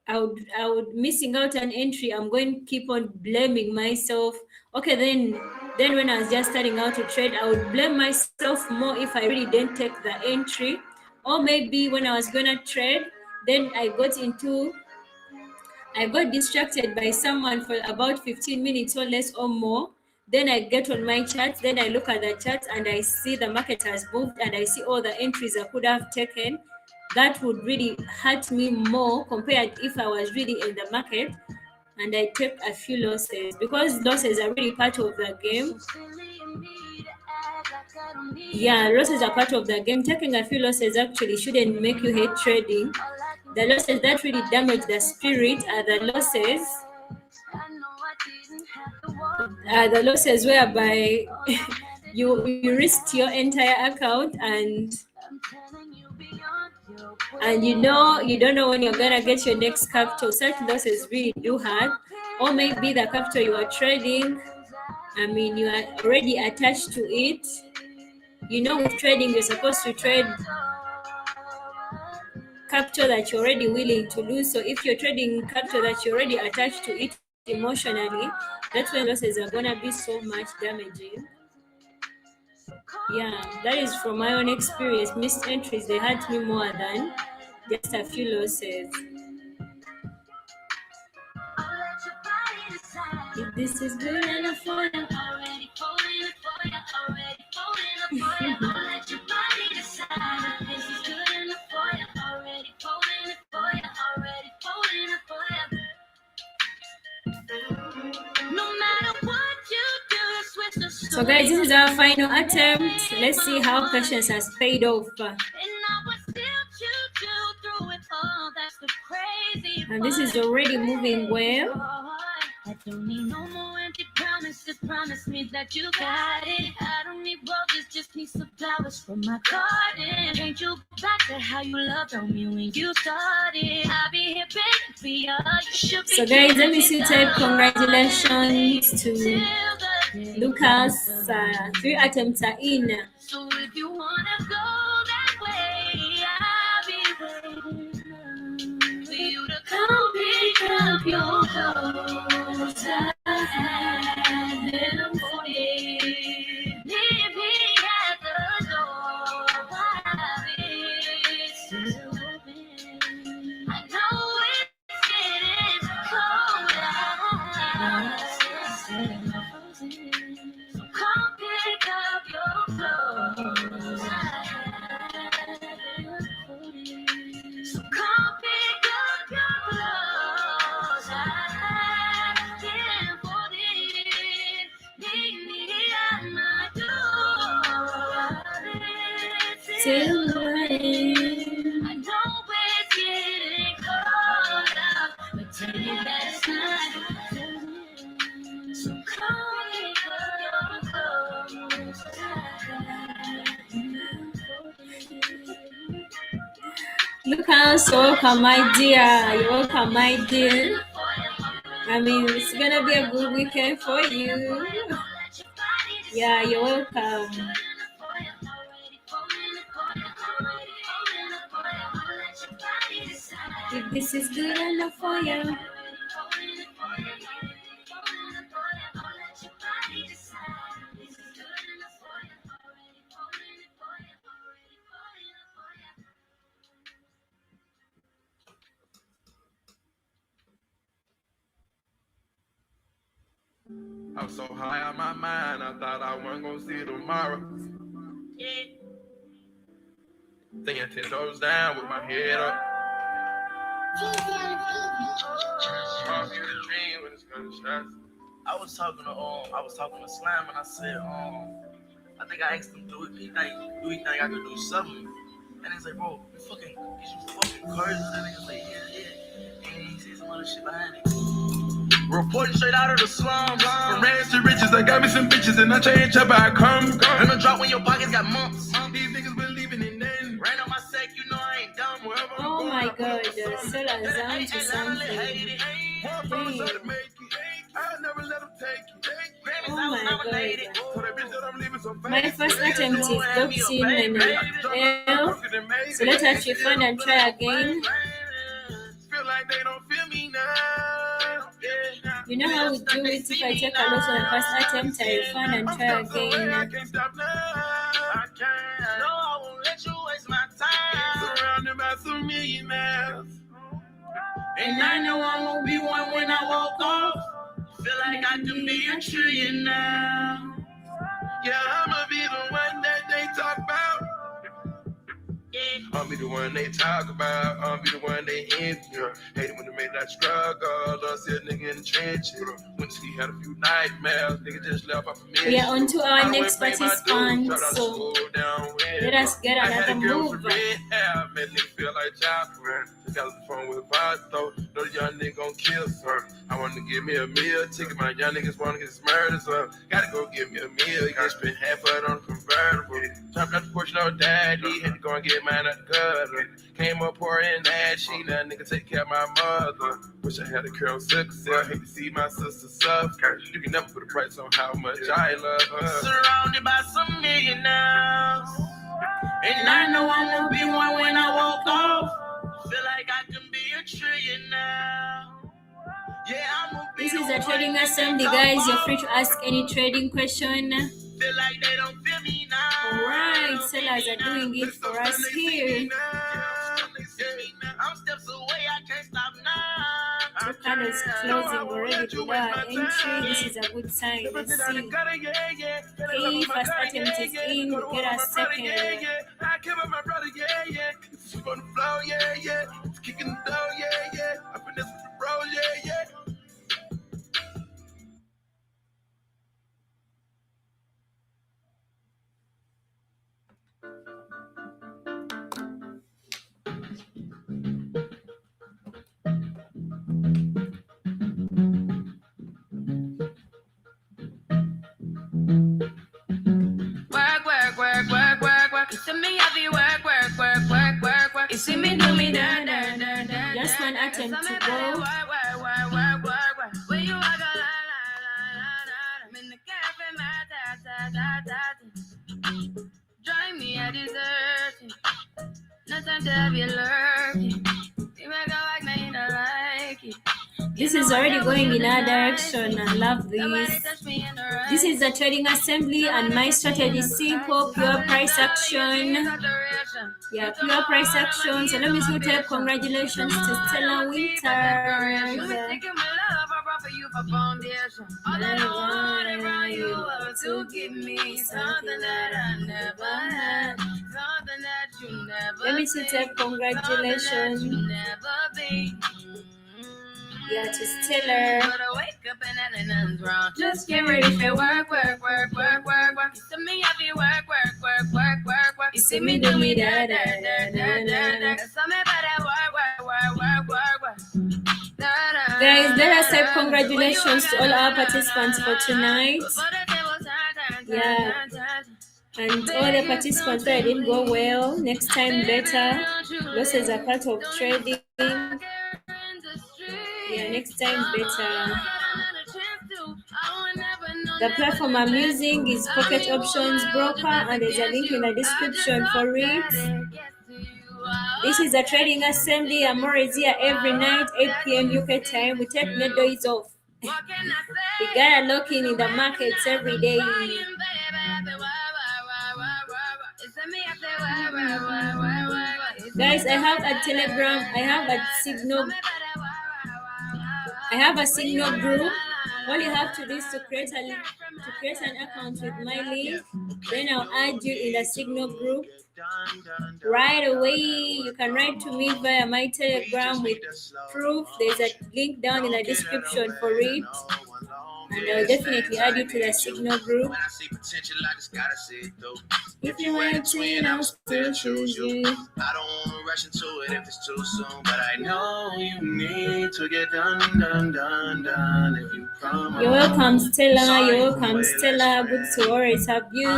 I would missing out an entry, I'm going to keep on blaming myself. Okay, then when I was just starting out to trade, I would blame myself more if I really didn't take the entry. Or maybe when I was gonna trade, then I got distracted by someone for about 15 minutes or less or more. Then I get on my chart, then I look at the chart and I see the market has moved and I see all the entries I could have taken. That would really hurt me more compared if I was really in the market and I took a few losses, because losses are really part of the game. Yeah, losses are part of the game. Taking a few losses actually shouldn't make you hate trading. The losses that really damage the spirit are the losses whereby you risked your entire account and you don't know when you're gonna get your next capital. Such losses really do hurt. Or maybe the capital you are trading, you are already attached to it. With trading, you're supposed to trade capital that you're already willing to lose. So if you're trading capital that you're already attached to it emotionally, that's when losses are gonna be so much damaging. Yeah, that is from my own experience. Missed entries, they hurt me more than just a few losses. If this is good enough for you, already falling for you, already falling for you. I'll let your body decide if this is good enough for you, already falling for you, already falling for you. No matter what you do, switch the story. So guys, this is our final attempt. Let's see how patience has paid off. And I will still choose And this is already moving well. I don't need no more empty promises. Promise me that you got it. I don't need roses, just need some flowers from my garden. Can't you go back to how you loved on me when you started? I'll be here begging for you. You should be. So guys, let me see type congratulations to Lucas. 3 attempts are in. So if you wanna go that way, I'll be waiting for you to come pick up your clothes. I have them for you. Meet me at the door while it's still open. I know it's getting cold outside. So come pick up your clothes. I have them for you. So come pick up your clothes. I have them for you. Meet me at my door. Till rain. I know it's getting cold out, but tell you that it's not. So come pick up your clothes. I have them for you. Lucas, welcome, my dear. You're welcome, my dear. I mean, it's gonna be a good weekend for you. Yeah, you're welcome. If this is good enough for you. I was so high on my mind, I thought I wasn't gonna see tomorrow. Thinking 10 toes down with my head up. I was talking to Slam and I said, I think I asked him, do he think I could do something? And he's like, bro, is you fucking crazy? And he's like, yeah. And he said some other shit behind it. Reporting straight out of the slums. From rags to riches, I got me some bitches and I change up how I come. And the drop when your pockets got mumps. These niggas believing in nothing. Rain on my sack, you know I ain't dumb. Wherever I'm Oh going, my I god, put up Sell us down to something. Motherfuckers had to make it. I never let them take it. Oh my god. So that bitch that I'm leaving some My first attempt is boxing and L. So let's actually find and try again. Feel like they don't feel me now. You know how we do it. If I take a loss on the first attempt, I refund and try I again. can't stop now. I can't. No, I won't let you waste my time. Surrounded by some millionaires. And I know I won't be one when I walk off. Feel like I can be a trillion now. Yeah, I'ma be the one that they talk about. I'll be the one they talk about. I'll be the one they envy. Hate it when they made that struggle. I see a nigga in the trenches. When he had a few nightmares, nigga just left off a minute. We are on to our next participant. So let us get another move. Made nigga feel like Joplin. Just got on the phone with a boss, though. Know the young nigga gon' kill some. I want to give me a meal ticket. My young niggas want to get murdered, so gotta go give me a meal. You spend half of it on a convertible. Jumped out the porch, no daddy. Had to go and get mine at the gutter. Came up pouring ashy. Now nigga take care of my mother. Wish I had a curl success. Hate to see my sister suffer. You can never put a price on how much I love her. Surrounded by some millionaires. And I know I won't be one when I walk off. Feel like I can be a trillion now. Yeah, I'm gonna be This is a trading assembly, guys. You're free to ask any trading question. Feel like they don't feel me now. Alright, sellers are doing it for us here. I'm steps away, I can't stop now. Two candles closing already below our entry. This is a good sign. Let's see. Okay, first attempt is in. We get a second. I care about my brother, yeah. Sleep on the floor, yeah. It's kicking the door, yeah. I finesse with the bro, yeah. attempt to go. Drive me a dessert. Nothing to have you lurking. You make a like me, not like it. This is already going in our direction. I love this. This is the trading assembly, and my strategy is simple: pure price action. Yeah, pure price action. So let me say type congratulations to Stella Winter. To give me something that I never had, something that you never. Let me see type congratulations. Never be. Yeah, to Stella. Wake up and nothing's wrong. Just get ready for work. You see me happy work. You see me do me da. So me better work. Guys, let us say congratulations to all our participants for tonight. Yeah, and all the participants that didn't go well, next time better. Losses are part of trading. Yeah, next time better. The platform I'm using is Pocket Options Broker, and there's a link in the description for it. This is a trading assembly. I'm always here every night, 8 p.m. UK time. We take the days off. We gotta lock in the markets every day. Guys, I have a Telegram. I have a Signal. I have a Signal group. All you have to do is to create an account with my link. Then I'll add you in the Signal group. Right away, you can write to me via my Telegram with proof. There's a link down in the description for it, and I'll definitely add you to the Signal group. If you want to win, I'll still choose you. I don't want to rush into it if it's too soon, but I know you need to get done. If you promise. You're welcome, Stella. Good to always have you.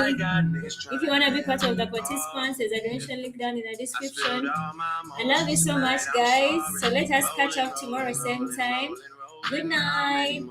If you want to be part of the participants, there's a donation link down in the description. I love you so much, guys. So let us catch up tomorrow, same time. Good night.